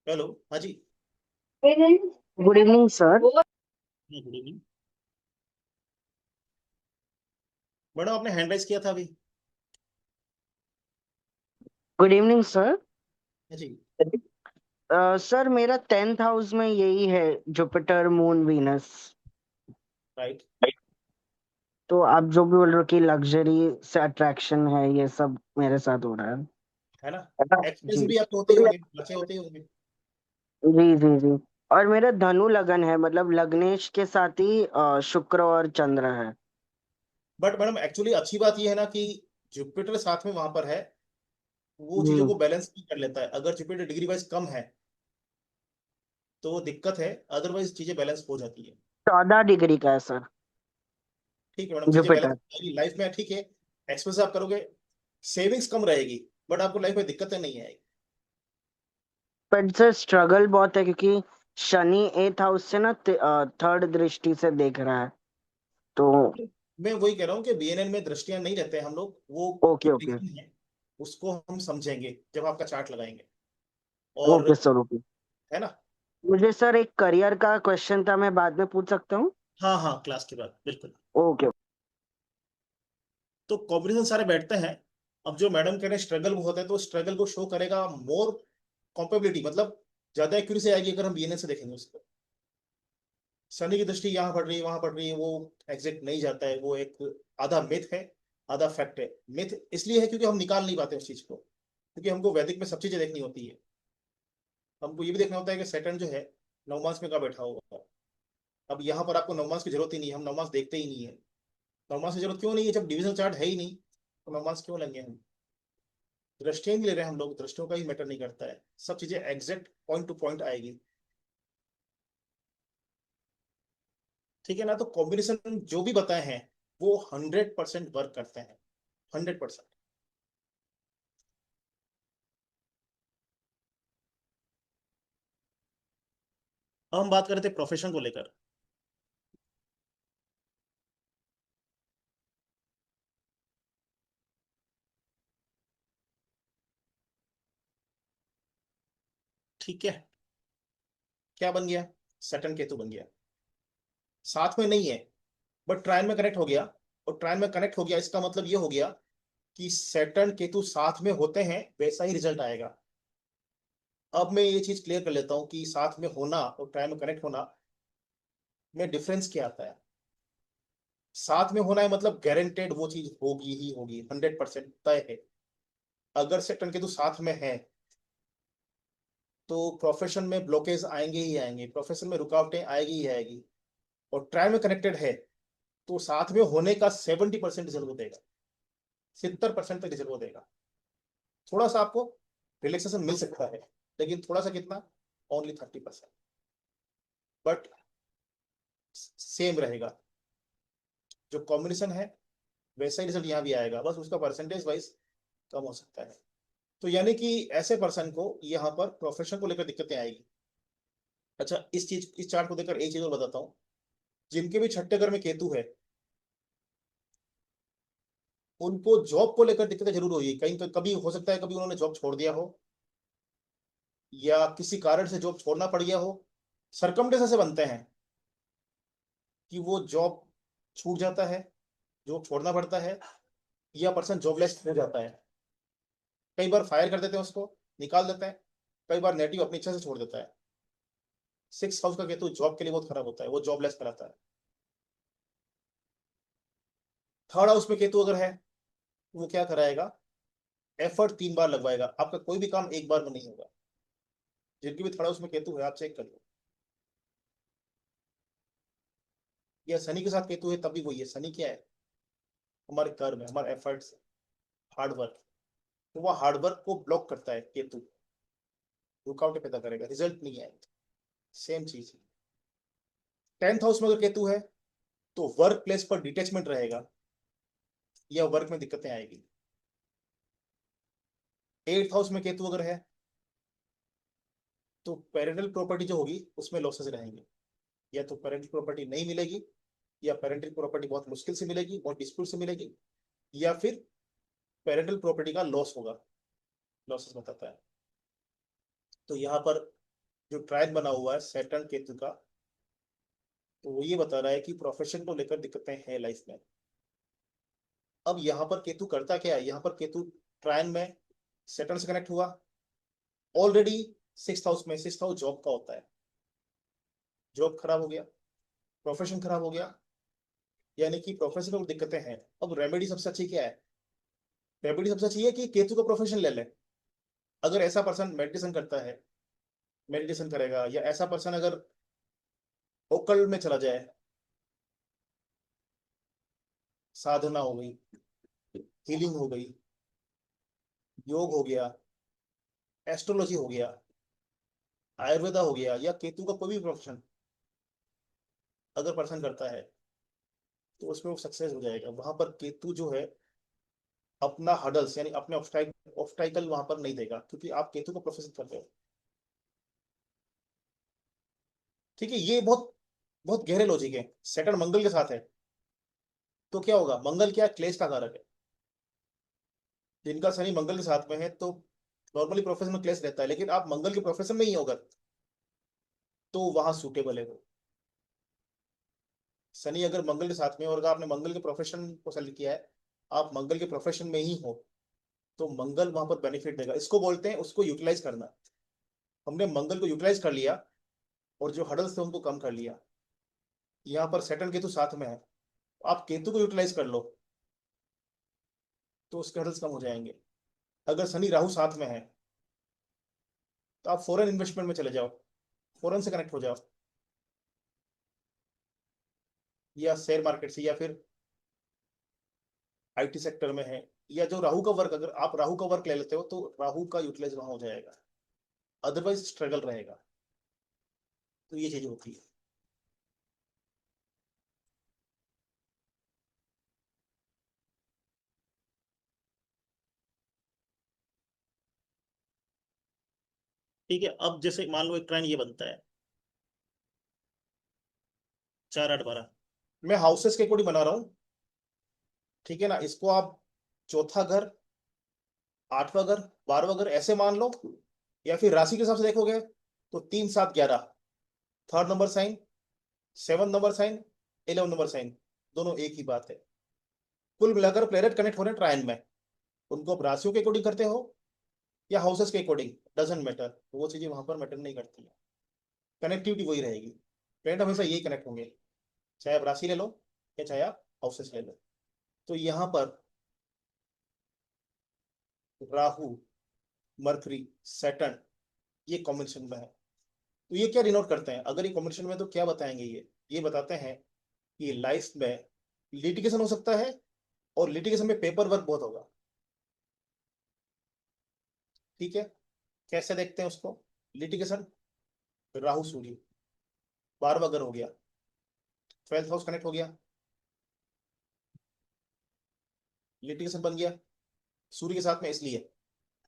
हेलो, हाँ जी। Good evening sir. Good evening madam, आपने हैंड राइज किया था अभी। Good evening sir. हाँ जी। सर मेरा 10th हाउस में यही है, जुपिटर मून वीनस। राइट। तो आप जो भी बोल रहे हो कि लग्जरी से अट्रैक्शन है, ये सब मेरे साथ हो रहा है। है ना, है ना? एक्सपेंसिव जी भी आपके होते ही होंगे, बचे होते ही होंगे। जी जी जी। और मेरा धनु लगन है, मतलब लग्नेश के साथ ही शुक्र और चंद्र है। बट मैडम एक्चुअली अच्छी बात यह है ना कि जुपिटर साथ में वहां पर है, वो चीजों जी। को बैलेंस भी कर लेता है। अगर जुपिटर डिग्री वाइज कम है तो वो दिक्कत है, अदरवाइज चीजें बैलेंस हो जाती है। 14 डिग्री का है सर, ठीक है मैडम, चीजें बैलेंस जुपिटर। लाइफ में, ठीक है। एक्सपेंस आप करोगे, सेविंग्स कम रहेगी, बट आपको लाइफ में दिक्कतें नहीं आएगी। पर सर स्ट्रगल बहुत है, क्योंकि शनि 8th हाउस से ना थर्ड दृष्टि से देख रहा है। तो मैं वही कह रहा हूँ कि बीएनएन में दृष्टियां नहीं रहते हैं हम लोग, वो ओके ओके। प्रेडिक्शन है, उसको हम समझेंगे जब आपका चार्ट लगाएंगे। और ओके सर ओके। है ना। मुझे सर एक करियर का क्वेश्चन था, मैं बाद में पूछ सकता हूँ? हाँ हाँ, क्लास के बाद बिल्कुल। ओके। तो कॉम्बिनेशन सारे बैठते हैं। अब जो मैडम कह रहे हैं स्ट्रगल बहुत है, तो स्ट्रगल को शो करेगा मोर कॉम्पेबिलिटी, मतलब ज्यादा एक्यूरेसी आएगी अगर हम बीएनएन से देखेंगे उसको। शनि की दृष्टि यहाँ पड़ रही है, वहां पड़ रही है, वो एग्जैक्ट नहीं जाता है, वो एक आधा मिथ है, आधा फैक्ट है। मिथ इसलिए है क्योंकि हम निकाल नहीं पाते उस चीज को, क्योंकि हमको वैदिक में सब चीजें देखनी होती है। हमको ये भी देखना होता है कि सैटर्न जो है नवमास में कहाँ बैठा होगा, अब यहाँ पर आपको नवमांश की जरूरत ही नहीं है, हम नवमांश देखते ही नहीं है। नवमांश की जरूरत क्यों नहीं है, जब डिविजन चार्ट है ही नहीं तो नवमांश क्यों लेंगे हम। दृष्टियां नहीं ले रहे हैं हम लोग, दृष्टियों का ही मैटर नहीं करता है, सब चीजें एग्जैक्ट पॉइंट टू पॉइंट आएगी। ठीक है ना, तो कॉम्बिनेशन जो भी बताए हैं वो 100% वर्क करते हैं, 100%। अब हम बात कर रहे थे प्रोफेशन को लेकर। ठीक है, क्या बन गया, सैटर्न केतु बन गया। साथ में नहीं है बट ट्रायन में कनेक्ट हो गया। और ट्रायन में कनेक्ट हो गया इसका मतलब ये हो गया कि सैटर्न केतु साथ में होते हैं वैसा ही रिजल्ट आएगा। अब मैं ये चीज क्लियर कर लेता हूँ कि साथ में होना और ट्रायन में कनेक्ट होना में डिफरेंस क्या आता है। साथ में होना है मतलब गारंटेड वो चीज होगी ही होगी, 100% तय है। अगर सैटर्न केतु साथ में है तो प्रोफेशन में ब्लॉकेज आएंगे ही आएंगे, प्रोफेशन में रुकावटें आएगी ही आएगी। और ट्राई में कनेक्टेड है तो साथ में होने का 70% रिजल्ट वो देगा, 70% तक रिजल्ट वो देगा। थोड़ा सा आपको रिलैक्सेशन मिल सकता है, लेकिन थोड़ा सा कितना, ओनली 30%, बट सेम रहेगा। जो कॉम्बिनेशन है वैसा ही रिजल्ट यहाँ भी आएगा, बस उसका परसेंटेज वाइज कम हो सकता है। तो यानी कि ऐसे पर्सन को यहाँ पर प्रोफेशन को लेकर दिक्कतें आएगी। अच्छा, इस चार्ट को देखकर एक चीज और बताता हूँ। जिनके भी छठे घर में केतु है उनको जॉब को लेकर दिक्कतें जरूर हुई, कहीं कभी हो सकता है कभी उन्होंने जॉब छोड़ दिया हो या किसी कारण से जॉब छोड़ना पड़ गया हो। सरकमस्टेंस ऐसे बनते हैं कि वो जॉब छूट जाता है, जॉब छोड़ना पड़ता है, या पर्सन जॉबलेस हो जाता है। कई बार फायर कर देते हैं उसको, निकाल देते हैं। कई बार नेटिव अपनी इच्छा से छोड़ देता है। 6 हाउस का केतु जॉब के लिए बहुत खराब होता है, वो जॉबलेस कराता है। थर्ड हाउस में केतु अगर है तो वो क्या कराएगा, एफर्ट 3 बार लगवाएगा, आपका कोई भी काम एक बार में नहीं होगा। जिनकी भी थर्ड हाउस में केतु है आप चेक कर लो, या शनि के साथ केतु है तब भी वही है। शनि क्या है, हमारे कर्म है, हमारे एफर्ट्स, हार्ड वर्क। तो वो हार्ड वर्क को ब्लॉक करता है केतु, रुकावटें पैदा करेगा, रिजल्ट नहीं आएगा। सेम चीज है। 10th हाउस में अगर केतु है तो वर्क प्लेस पर डिटेचमेंट रहेगा या वर्क में दिक्कतें आएगी। 8th हाउस में केतु अगर है तो पेरेंटल प्रॉपर्टी जो होगी उसमें लॉसेस रहेंगे। या तो पेरेंटल प्रॉपर्टी नहीं मिलेगी, या पेरेंटल प्रॉपर्टी बहुत मुश्किल से मिलेगी, बहुत डिस्प्यूट से मिलेगी, या फिर पेरेंटल प्रॉपर्टी का लॉस होगा, लॉसेस बताता है। तो यहाँ पर जो ट्रायन बना हुआ है सैटर्न केतु का, तो वो ये बता रहा है कि प्रोफेशन को लेकर दिक्कतें हैं लाइफ में। अब यहाँ पर केतु करता क्या है, यहाँ पर केतु ट्रायन में सैटर्न से कनेक्ट हुआ ऑलरेडी। 6th हाउस में, 6th हाउस जॉब का होता है, जॉब खराब हो गया, प्रोफेशन खराब हो गया, यानी कि प्रोफेशन में दिक्कतें हैं। अब रेमेडी सबसे अच्छी क्या है, रेमेडी सबसे अच्छी है कि केतु का प्रोफेशन ले ले। अगर ऐसा पर्सन मेडिटेशन करता है, मेडिटेशन करेगा, या ऐसा पर्सन अगर ओकल में चला जाए, साधना हो गई, हीलिंग हो गई, योग हो गया, एस्ट्रोलॉजी हो गया, आयुर्वेदा हो गया, या केतु का कोई भी प्रोफेशन अगर पर्सन करता है तो उसमें वो सक्सेस हो जाएगा। वहां पर केतु जो है अपना हडल्स यानी अपने ऑब्स्टाइकल वहां पर नहीं देगा, क्योंकि आप केतु को प्रोफेशन कर रहे हो। ठीक है, ये बहुत बहुत गहरे लॉजिक है। सैटर्न मंगल के साथ है तो क्या होगा, मंगल क्या है, क्लेश का कारक है। जिनका शनि मंगल के साथ में है तो नॉर्मली प्रोफेशन में क्लेश रहता है, लेकिन आप मंगल के प्रोफेशन में ही होगा तो वहां सूटेबल है वो। शनि अगर मंगल के साथ में, और अगर आपने मंगल के प्रोफेशन को सेलेक्ट किया है, आप मंगल के प्रोफेशन में ही हो, तो मंगल वहां पर बेनिफिट देगा। इसको बोलते हैं उसको यूटिलाइज करना। हमने मंगल को यूटिलाइज कर लिया और जो हडल्स थे उनको कम कर लिया। यहाँ पर सैटर्न केतु साथ में है, आप केतु को यूटिलाइज कर लो तो उसके हडल्स कम हो जाएंगे। अगर शनि राहु साथ में है तो आप फॉरेन इन्वेस्टमेंट में चले जाओ, फॉरेन से कनेक्ट हो जाओ। या शेयर मार्केट से, या फिर आईटी सेक्टर में है, या जो राहु का वर्क, अगर आप राहु का वर्क ले लेते हो तो राहु का यूटिलाइज वहां हो जाएगा, अदरवाइज स्ट्रगल रहेगा। तो ये चीज होती है। ठीक है, अब जैसे मान लो एक ट्रेंड ये बनता है 4 8 12, मैं हाउसेस के अकॉर्डिंग बना रहा हूँ, ठीक है ना। इसको आप चौथा घर, 8वां घर, 12वां घर ऐसे मान लो, या फिर राशि के हिसाब से देखोगे तो 3 7 11, third number sign, 7 number sign, 11 number sign, दोनों एक ही बात है। कुल मिलाकर प्लेनेट कनेक्ट हो रहे हैं ट्रायन में, उनको आप राशियों के अकॉर्डिंग करते हो या हाउसेस के अकॉर्डिंग, डजेंट मैटर, वो चीजें वहां पर मैटर नहीं करती है। कनेक्टिविटी वही रहेगी, प्लेनेट हमेशा यही कनेक्ट होंगे, चाहे आप राशि ले लो या चाहे आप हाउसेस ले लो। तो यहाँ पर राहु, मरकरी, सैटर्न, ये कॉम्बिनेशन में है। तो ये क्या डिनोट करते हैं, अगर ये कॉम्बिनेशन में, तो क्या बताएंगे ये बताते हैं कि लाइफ में लिटिगेशन हो सकता है, और लिटिगेशन में पेपर वर्क बहुत होगा। ठीक है, कैसे देखते हैं उसको, लिटिगेशन, राहु सूर्य, 12वां घर हो गया, 12th हाउस कनेक्ट हो गया, लिटिगेशन बन गया सूर्य के साथ में, इसलिए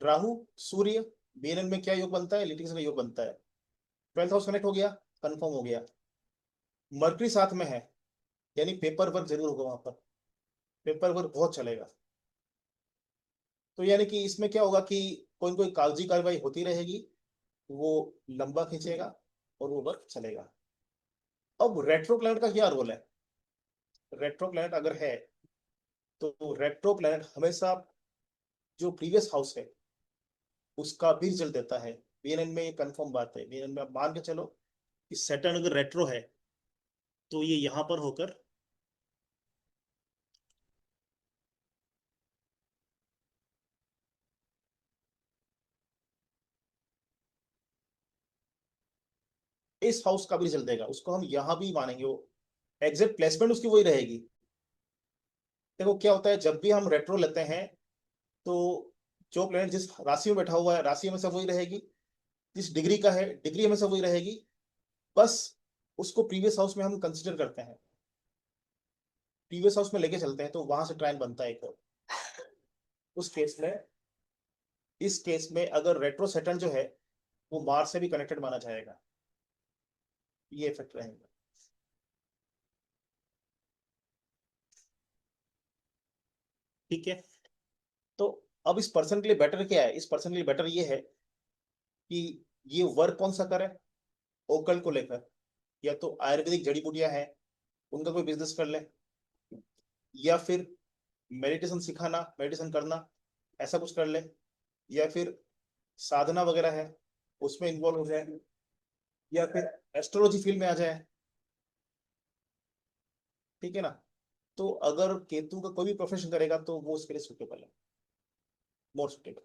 राहु सूर्य बीएनएन में क्या योग बनता है, लिटिगेशन का योग बनता है। 12th हाउस कनेक्ट हो गया, कंफर्म हो गया। मरकरी साथ में है, यानी पेपर वर्क जरूर होगा वहां पर, पेपर वर्क बहुत चलेगा। तो यानी कि इसमें क्या होगा कि कोई न कोई कागजी कार्रवाई होती रहेगी, वो लंबा खींचेगा और वो वर्क चलेगा। अब रेट्रो प्लैनेट का क्या रोल है, रेट्रो प्लैनेट अगर है तो रेट्रो प्लैनेट हमेशा जो प्रीवियस हाउस है उसका भी रिजल्ट देता है। बीएनएन में ये कंफर्म बात है, बीएनएन में आप मान के चलो कि सैटर्न अगर रेट्रो है तो ये यहां पर होकर इस हाउस का भी रिजल्ट देगा, उसको हम यहां भी मानेंगे, वो एग्जैक्ट प्लेसमेंट उसकी वही रहेगी। देखो क्या होता है, जब भी हम रेट्रो लेते हैं तो जो प्लेनेट जिस राशि में बैठा हुआ है राशि हमेशा वही रहेगी, जिस डिग्री का है डिग्री हमेशा वही रहेगी, बस उसको प्रीवियस हाउस में हम कंसिडर करते हैं, प्रीवियस हाउस में लेके चलते हैं, तो वहां से ट्रायन बनता है एक और। उस केस में, इस केस में अगर रेट्रो सेटर्न जो है वो मार्स से भी कनेक्टेड माना जाएगा, ये इफेक्ट रहेगा। ठीक है, तो अब इस पर्सन के लिए बेटर क्या है, इस पर्सन के लिए बेटर ये है कि ये वर्क कौन सा करे, ओकल को लेकर, या तो आयुर्वेदिक जड़ी बूटियां हैं उनका कोई बिजनेस कर ले, या फिर मेडिटेशन सिखाना, मेडिटेशन करना, ऐसा कुछ कर ले, या फिर साधना वगैरह है उसमें इन्वॉल्व हो जाए, या फिर एस्ट्रोलॉजी फील्ड में आ जाए। ठीक है ना, तो अगर केतु का कोई भी प्रोफेशन करेगा तो वो उसके लिए सुटेबल है, मोर सुटेबल।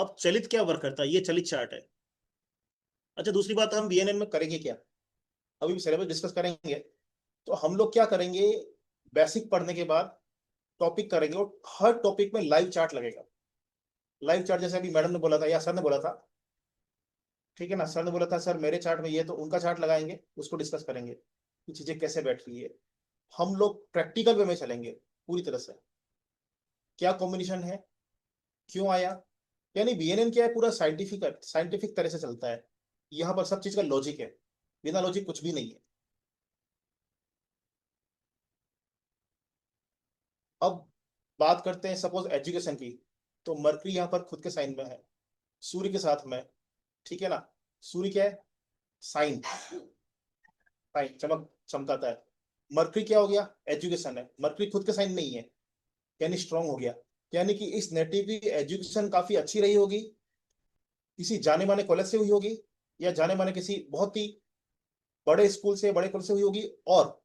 अब चलित क्या वर्क करता है, ये चलित चार्ट है। अच्छा, दूसरी बात, हम बीएनएन में करेंगे क्या, अभी भी सिलेबस डिस्कस करेंगे। तो हम लोग क्या करेंगे, बेसिक पढ़ने के बाद टॉपिक करेंगे, और हर टॉपिक में लाइव चार्ट लगेगा। लाइव चार्ट जैसे अभी मैडम ने बोला था या सर ने बोला था, ठीक है ना, सर ने बोला था सर मेरे चार्ट में ये, तो उनका चार्ट लगाएंगे, उसको डिस्कस करेंगे कि चीजें कैसे बैठ रही है। हम लोग प्रैक्टिकल वे में चलेंगे पूरी तरह से, क्या कॉम्बिनेशन है, क्यों आया, यानी बीएनएन क्या है, पूरा साइंटिफिक साइंटिफिक तरह से चलता है। यहाँ पर सब चीज का लॉजिक है, बिना लॉजिक कुछ भी नहीं है। अब बात करते हैं सपोज एजुकेशन की, तो मरकरी यहाँ पर खुद के साइन में है, सूर्य के साथ में, ठीक है ना। सूर्य क्या है, साइन, साइन चमक चमकाता है। मरकरी क्या हो गया, एजुकेशन है, मरकरी खुद के साइन नहीं है, यानी स्ट्रांग हो गया। यानी कि इस नेटिव की एजुकेशन काफी अच्छी रही होगी, किसी जाने माने कॉलेज से हुई होगी, या जाने माने किसी बहुत ही बड़े स्कूल से, बड़े कॉलेज से हुई होगी, और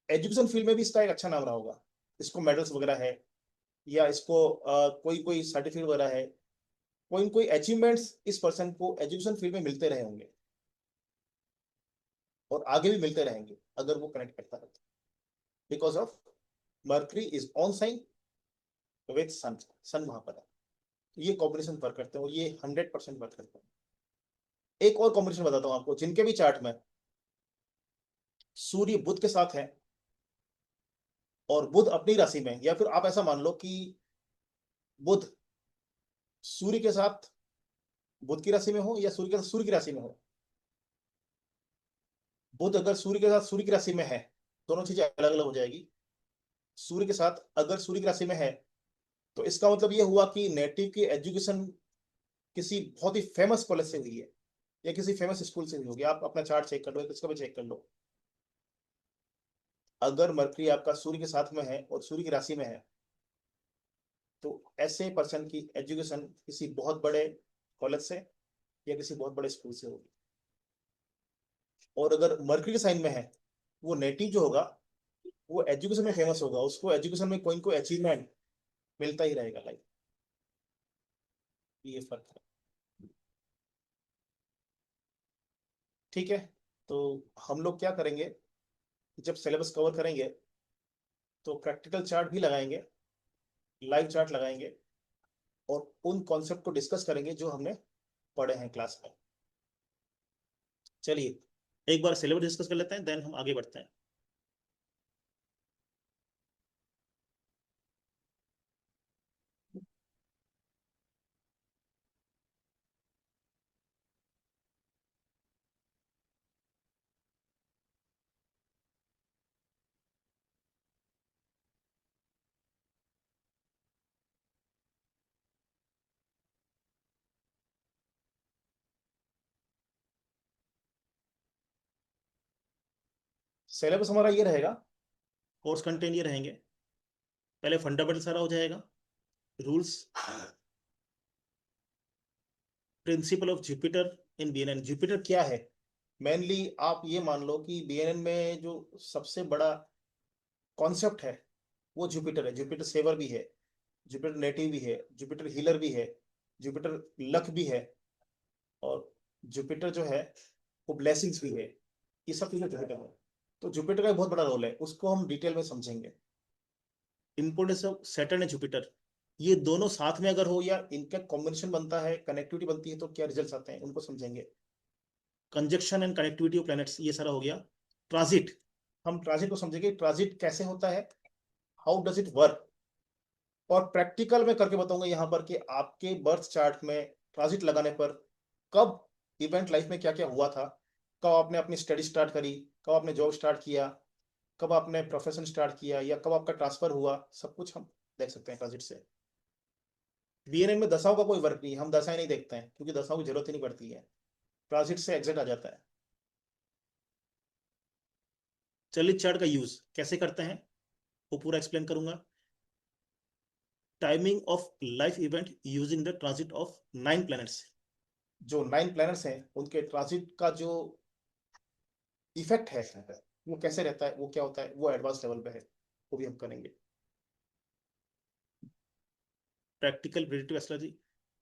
एजुकेशन फील्ड में भी इसका एक अच्छा नाम रहा होगा। इसको मेडल्स वगैरह है, या इसको कोई कोई सर्टिफिकेट वगैरह है, कोई न कोई अचीवमेंट्स इस पर्सन को एजुकेशन फील्ड में मिलते रहे होंगे, और आगे भी मिलते रहेंगे अगर वो कनेक्ट करता रहता, because of mercury is on sign with sun, sun वहां पर है। तो ये कॉम्बिनेशन वर्क करते हैं, और ये 100% वर्क करते हैं। एक और कॉम्बिनेशन बताता हूँ आपको, जिनके भी चार्ट में सूर्य बुध के साथ है, और बुध अपनी राशि में, या फिर आप ऐसा मान लो कि बुध सूर्य के साथ बुध की राशि में हो, या सूर्य के साथ सूर्य की राशि में हो। बुध अगर सूर्य के साथ सूर्य की राशि में है, दोनों चीजें अलग अलग हो जाएगी। सूर्य के साथ अगर सूर्य की राशि में है, तो इसका मतलब ये हुआ कि नेटिव की एजुकेशन किसी बहुत ही फेमस कॉलेज से हुई है, या किसी फेमस स्कूल से हुई होगी। आप अपना चार्ट चेक कर लो, किसका भी चेक कर लो। अगर मरकरी आपका सूर्य के साथ में है और सूर्य की राशि में है, तो ऐसे पर्सन की एजुकेशन किसी बहुत बड़े कॉलेज से या किसी बहुत बड़े स्कूल से होगी। और अगर मरकरी के साइन में है, वो नेटिव जो होगा वो एजुकेशन में फेमस होगा, उसको एजुकेशन में कोई कोई अचीवमेंट मिलता ही रहेगा लाइफ। ये फर्क है। ठीक है, तो हम लोग क्या करेंगे, जब सिलेबस कवर करेंगे तो प्रैक्टिकल चार्ट भी लगाएंगे, लाइव चार्ट लगाएंगे, और उन कॉन्सेप्ट को डिस्कस करेंगे जो हमने पढ़े हैं क्लास में। चलिए एक बार सिलेबस डिस्कस कर लेते हैं, देन हम आगे बढ़ते हैं। सिलेबस हमारा ये रहेगा, कोर्स कंटेंट ये रहेंगे। पहले फंडामेंटल सारा हो जाएगा, rules, principle of Jupiter in BNN. Jupiter क्या है मेनली, आप ये मान लो कि बीएनएन में जो सबसे बड़ा कॉन्सेप्ट है वो जुपिटर है। जुपिटर सेवर भी है, जुपिटर नेटिव भी है, जुपिटर हीलर भी है, जुपिटर लक भी है, और जुपिटर जो है वो ब्लेसिंग्स भी है। ये सब चीजें जुपिटर है। तो जुपिटर का एक बहुत बड़ा रोल है, उसको हम डिटेल में समझेंगे। Importance of Saturn and Jupiter, ये दोनों साथ में अगर हो या इनका कॉम्बिनेशन बनता है, कनेक्टिविटी बनती है, तो क्या रिजल्ट्स आते हैं उनको समझेंगे। Conjunction and connectivity of planets, ये सारा हो गया। ट्रांजिट, हम ट्रांजिट को समझेंगे, ट्रांजिट कैसे होता है, हाउ डज इट वर्क। और प्रैक्टिकल में करके बताऊंगा यहाँ पर कि आपके बर्थ चार्ट में ट्रांजिट लगाने पर कब इवेंट लाइफ में क्या क्या हुआ था, कब आपने अपनी स्टडी स्टार्ट करी, कब आपने जॉब स्टार्ट किया, कब आपने प्रोफेशन स्टार्ट किया, या कब आपका ट्रांसफर हुआ, सब कुछ हम देख सकते हैं ट्रांजिट से। बीएनएन में दशाओं का कोई वर्क नहीं है, हम दशाएं नहीं देखते हैं क्योंकि दशाओं की जरूरत ही नहीं पड़ती है, ट्रांजिट से एग्जिट आ जाता है। चलित चार्ट का यूज कैसे करते हैं वो पूरा एक्सप्लेन करूंगा। Timing of life event using the transit of 9 planets, जो 9 प्लैनेट्स हैं उनके ट्रांजिट का जो इफेक्ट है वो कैसे रहता है, वो क्या होता है, वो एडवांस लेवल पे है, वो भी हम करेंगे। Practical predictive astrology,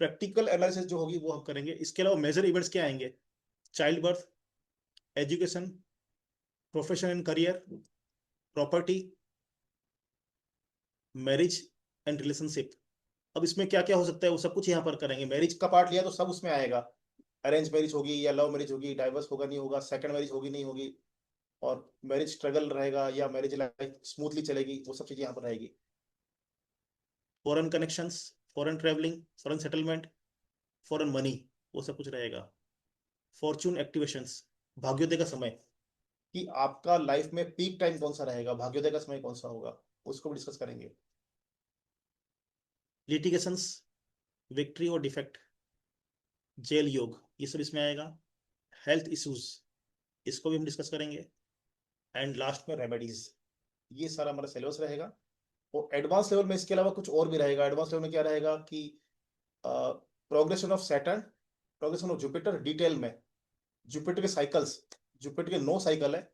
practical analysis जो होगी वो हम करेंगे। इसके अलावा मेजर इवेंट्स क्या आएंगे, child birth, education, profession and career, property, marriage and relationship. अब इसमें क्या क्या हो सकता है वो सब कुछ यहाँ पर करेंगे। मैरिज का पार्ट लिया तो सब उसमें आएगा, अरेंज मैरिज होगी या लव मैरिज होगी, डाइवर्स होगा नहीं होगा, सेकंड मैरिज होगी नहीं होगी, और मैरिज स्ट्रगल रहेगा या मैरिज लाइफ स्मूथली चलेगी, वो सब चीजें यहाँ पर रहेगी। Foreign connections, foreign travelling, foreign settlement, foreign money, वो सब कुछ रहेगा। फॉर्चून एक्टिवेशंस, भाग्योदय का समय, कि आपका लाइफ में पीक टाइम कौन सा रहेगा, भाग्योदय का समय कौन सा होगा, उसको भी डिस्कस करेंगे। लिटिगेशंस, विक्ट्री और डिफेक्ट, जेल योग, ये सब इसमें आएगा। हेल्थ इश्यूज, इसको भी हम डिस्कस करेंगे। एंड लास्ट में रेमेडीज। ये सारा हमारा सिलेबस रहेगा। और एडवांस लेवल में इसके अलावा कुछ और भी रहेगा। एडवांस लेवल में क्या रहेगा कि progression of Saturn, progression of Jupiter detail में, जुपिटर के साइकिल्स, जुपिटर के 9 साइकिल है,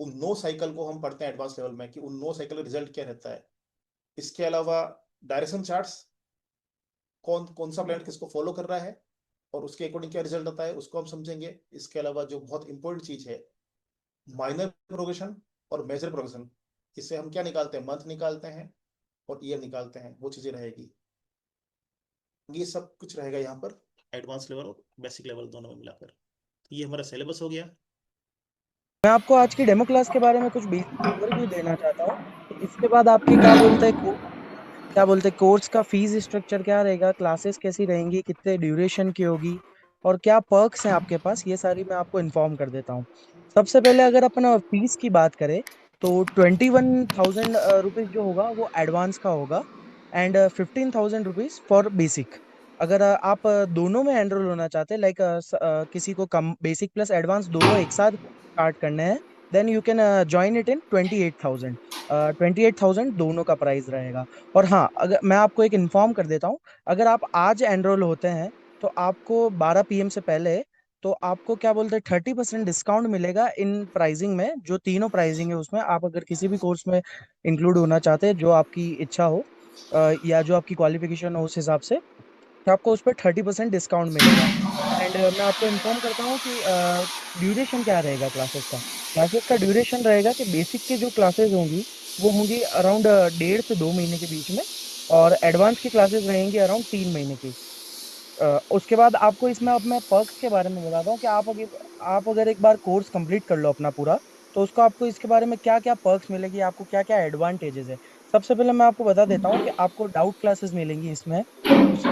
उन 9 साइकिल को हम पढ़ते हैं एडवांस लेवल में कि उन 9 साइकिल का रिजल्ट क्या रहता है। इसके अलावा डायरेक्शन चार्ट्स, कौन कौन सा प्लैनेट किसको फॉलो कर रहा है और उसके अकॉर्डिंग क्या रिजल्ट आता है उसको हम समझेंगे। इसके अलावा जो बहुत इंपॉर्टेंट चीज है, माइनर प्रोग्रेशन और मेजर प्रोग्रेशन, इससे हम क्या निकालते हैं, मंथ निकालते हैं और ईयर निकालते हैं, वो चीजें रहेगी। ये सब कुछ रहेगा यहाँ पर, एडवांस लेवल और बेसिक लेवल दोनों में मिलाकर। तो ये हमारा सिलेबस हो गया। मैं आपको आज की डेमो क्लास के बारे में कुछ बेसिक ओवरव्यू देना चाहता हूँ कि इसके बाद आपके क्या बोलते हैं कोर्स का फीस स्ट्रक्चर क्या रहेगा, क्लासेस कैसी रहेंगी, कितने ड्यूरेशन की होगी और क्या पर्क्स हैं आपके पास, ये सारी मैं आपको इन्फॉर्म कर देता हूँ। सबसे पहले अगर अपन फीस की बात करें तो 21,000 रुपीज जो होगा वो एडवांस का होगा एंड 15,000 रुपीज फॉर बेसिक। अगर आप दोनों में एनरोल होना चाहते हैं लाइक किसी को कम बेसिक प्लस एडवांस दोनों एक साथ स्टार्ट करने हैं, then you can join it in 28,000। 28,000 दोनों का प्राइस रहेगा। और हाँ, अगर मैं आपको एक इन्फॉर्म कर देता हूँ, अगर आप आज एनरोल होते हैं तो आपको 12 PM से पहले तो आपको क्या बोलते हैं 30% डिस्काउंट मिलेगा इन प्राइसिंग में। जो तीनों प्राइसिंग है उसमें आप अगर किसी भी कोर्स में इंक्लूड होना चाहते हैं जो आपकी इच्छा हो या जो आपकी क्वालिफिकेशन हो उस हिसाब से, तो आपको उस पर 30% डिस्काउंट मिलेगा। एंड मैं आपको इन्फॉर्म करता हूँ कि ड्यूरेशन क्या रहेगा क्लासेस का ड्यूरेशन रहेगा कि बेसिक की जो क्लासेस होंगी वो होंगी अराउंड 1.5 से 2 महीने के बीच में, और एडवांस की क्लासेस रहेंगी अराउंड 3 महीने की। उसके बाद आपको इसमें अब मैं पर्क्स के बारे में बताता हूँ कि आप अगर एक बार कोर्स कंप्लीट कर लो अपना पूरा, तो उसको आपको इसके बारे में क्या क्या पर्क्स मिलेगी, आपको क्या क्या एडवांटेजेस है। सबसे पहले मैं आपको बता देता हूँ कि आपको डाउट क्लासेस मिलेंगी इसमें उस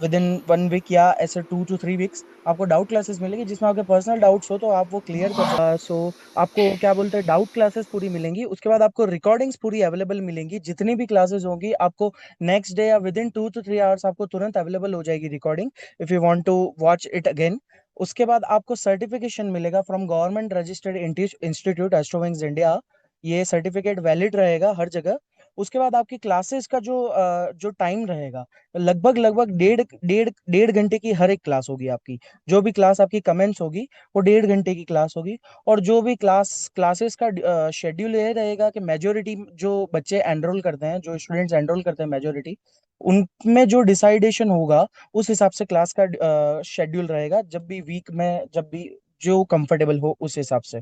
विद इन 1 वीक या ऐसे 2 to 3 वीक्स आपको डाउट क्लासेस मिलेगी जिसमें आपके पर्सनल डाउट्स हो तो आप वो क्लियर कर सकते। सो आपको क्या बोलते हैं डाउट क्लासेस पूरी मिलेंगी। उसके बाद आपको रिकॉर्डिंग्स पूरी अवेलेबल मिलेंगी, जितनी भी क्लासेस होंगी आपको नेक्स्ट डे या विद इन 2 to 3 आवर्स आपको तुरंत अवेलेबल हो जाएगी recording, if you want to watch it again. उसके बाद आपको सर्टिफिकेशन मिलेगा from government registered institute Astrowings India. ये सर्टिफिकेट वैलिड रहेगा हर जगह। उसके बाद आपकी क्लासेस का जो टाइम रहेगा, लगभग लगभग डेढ़ डेढ़ डेढ़ घंटे की हर एक क्लास होगी आपकी। जो भी क्लास आपकी कमेंस होगी वो 1.5 घंटे की क्लास होगी। और जो भी क्लासेस का शेड्यूल ये रहेगा कि मेजोरिटी जो बच्चे एनरोल करते हैं, जो स्टूडेंट्स एनरोल करते हैं मेजोरिटी, उनमें जो डिसाइडेशन होगा उस हिसाब से क्लास का शेड्यूल रहेगा, जब भी वीक में जब भी जो कंफर्टेबल हो उस हिसाब से।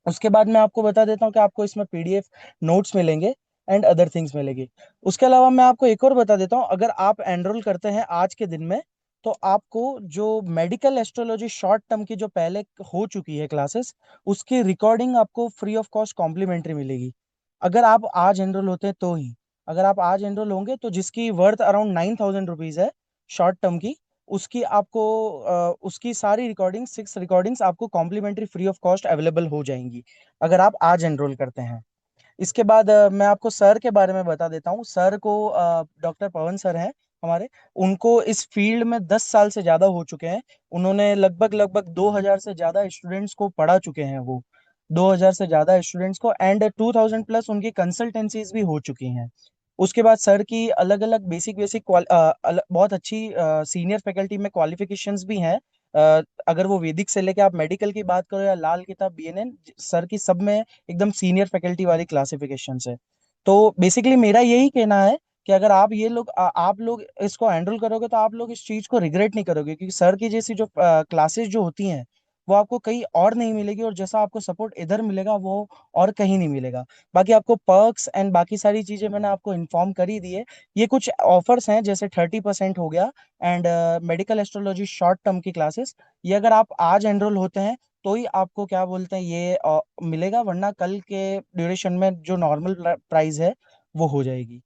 उसके बाद मैं आपको बता देता हूँ कि आपको इसमें पीडीएफ नोट्स मिलेंगे एंड अदर थिंग्स मिलेगी। उसके अलावा मैं आपको एक और बता देता हूँ, अगर आप एनरोल करते हैं आज के दिन में तो आपको जो मेडिकल एस्ट्रोलॉजी शॉर्ट टर्म की जो पहले हो चुकी है क्लासेस, उसकी रिकॉर्डिंग आपको फ्री ऑफ कॉस्ट कॉम्प्लीमेंट्री मिलेगी। अगर आप आज एनरोल होते हैं तो ही, अगर आप आज एनरोल होंगे तो जिसकी वर्थ अराउंड 9,000 रुपीज है शॉर्ट टर्म की, उसकी आपको उसकी सारी रिकॉर्डिंग 6 रिकॉर्डिंग्स आपको complimentary free of cost available हो जाएंगी अगर आप आज एनरोल करते हैं। इसके बाद मैं आपको सर के बारे में बता देता हूँ। सर को डॉक्टर पवन सर हैं हमारे, उनको इस फील्ड में 10 साल से ज्यादा हो चुके हैं। उन्होंने लगभग लगभग 2,000 से ज्यादा स्टूडेंट्स को पढ़ा चुके हैं वो, 2,000 से ज्यादा स्टूडेंट्स को, एंड 2,000 प्लस उनकी कंसल्टेंसीज भी हो चुकी हैं। उसके बाद सर की अलग अलग बेसिक बेसिक बहुत अच्छी सीनियर फैकल्टी में क्वालिफिकेशंस भी हैं। अगर वो वैदिक से लेके आप मेडिकल की बात करो या लाल किताब बीएनएन, सर की सब में एकदम सीनियर फैकल्टी वाली क्लासिफिकेशन है। तो बेसिकली मेरा यही कहना है कि अगर आप लोग इसको हैंडल करोगे तो आप लोग इस चीज को रिग्रेट नहीं करोगे, क्योंकि सर की जैसी जो क्लासेस जो होती हैं वो आपको कहीं और नहीं मिलेगी, और जैसा आपको सपोर्ट इधर मिलेगा वो और कहीं नहीं मिलेगा। बाकी आपको पर्क्स एंड बाकी सारी चीजें मैंने आपको इन्फॉर्म कर ही दी है। ये कुछ ऑफर्स हैं जैसे 30% हो गया and medical astrology short term की क्लासेस, ये अगर आप आज एनरोल होते हैं तो ही आपको क्या बोलते हैं ये मिलेगा, वरना कल के ड्यूरेशन में जो नॉर्मल प्राइस है वो हो जाएगी।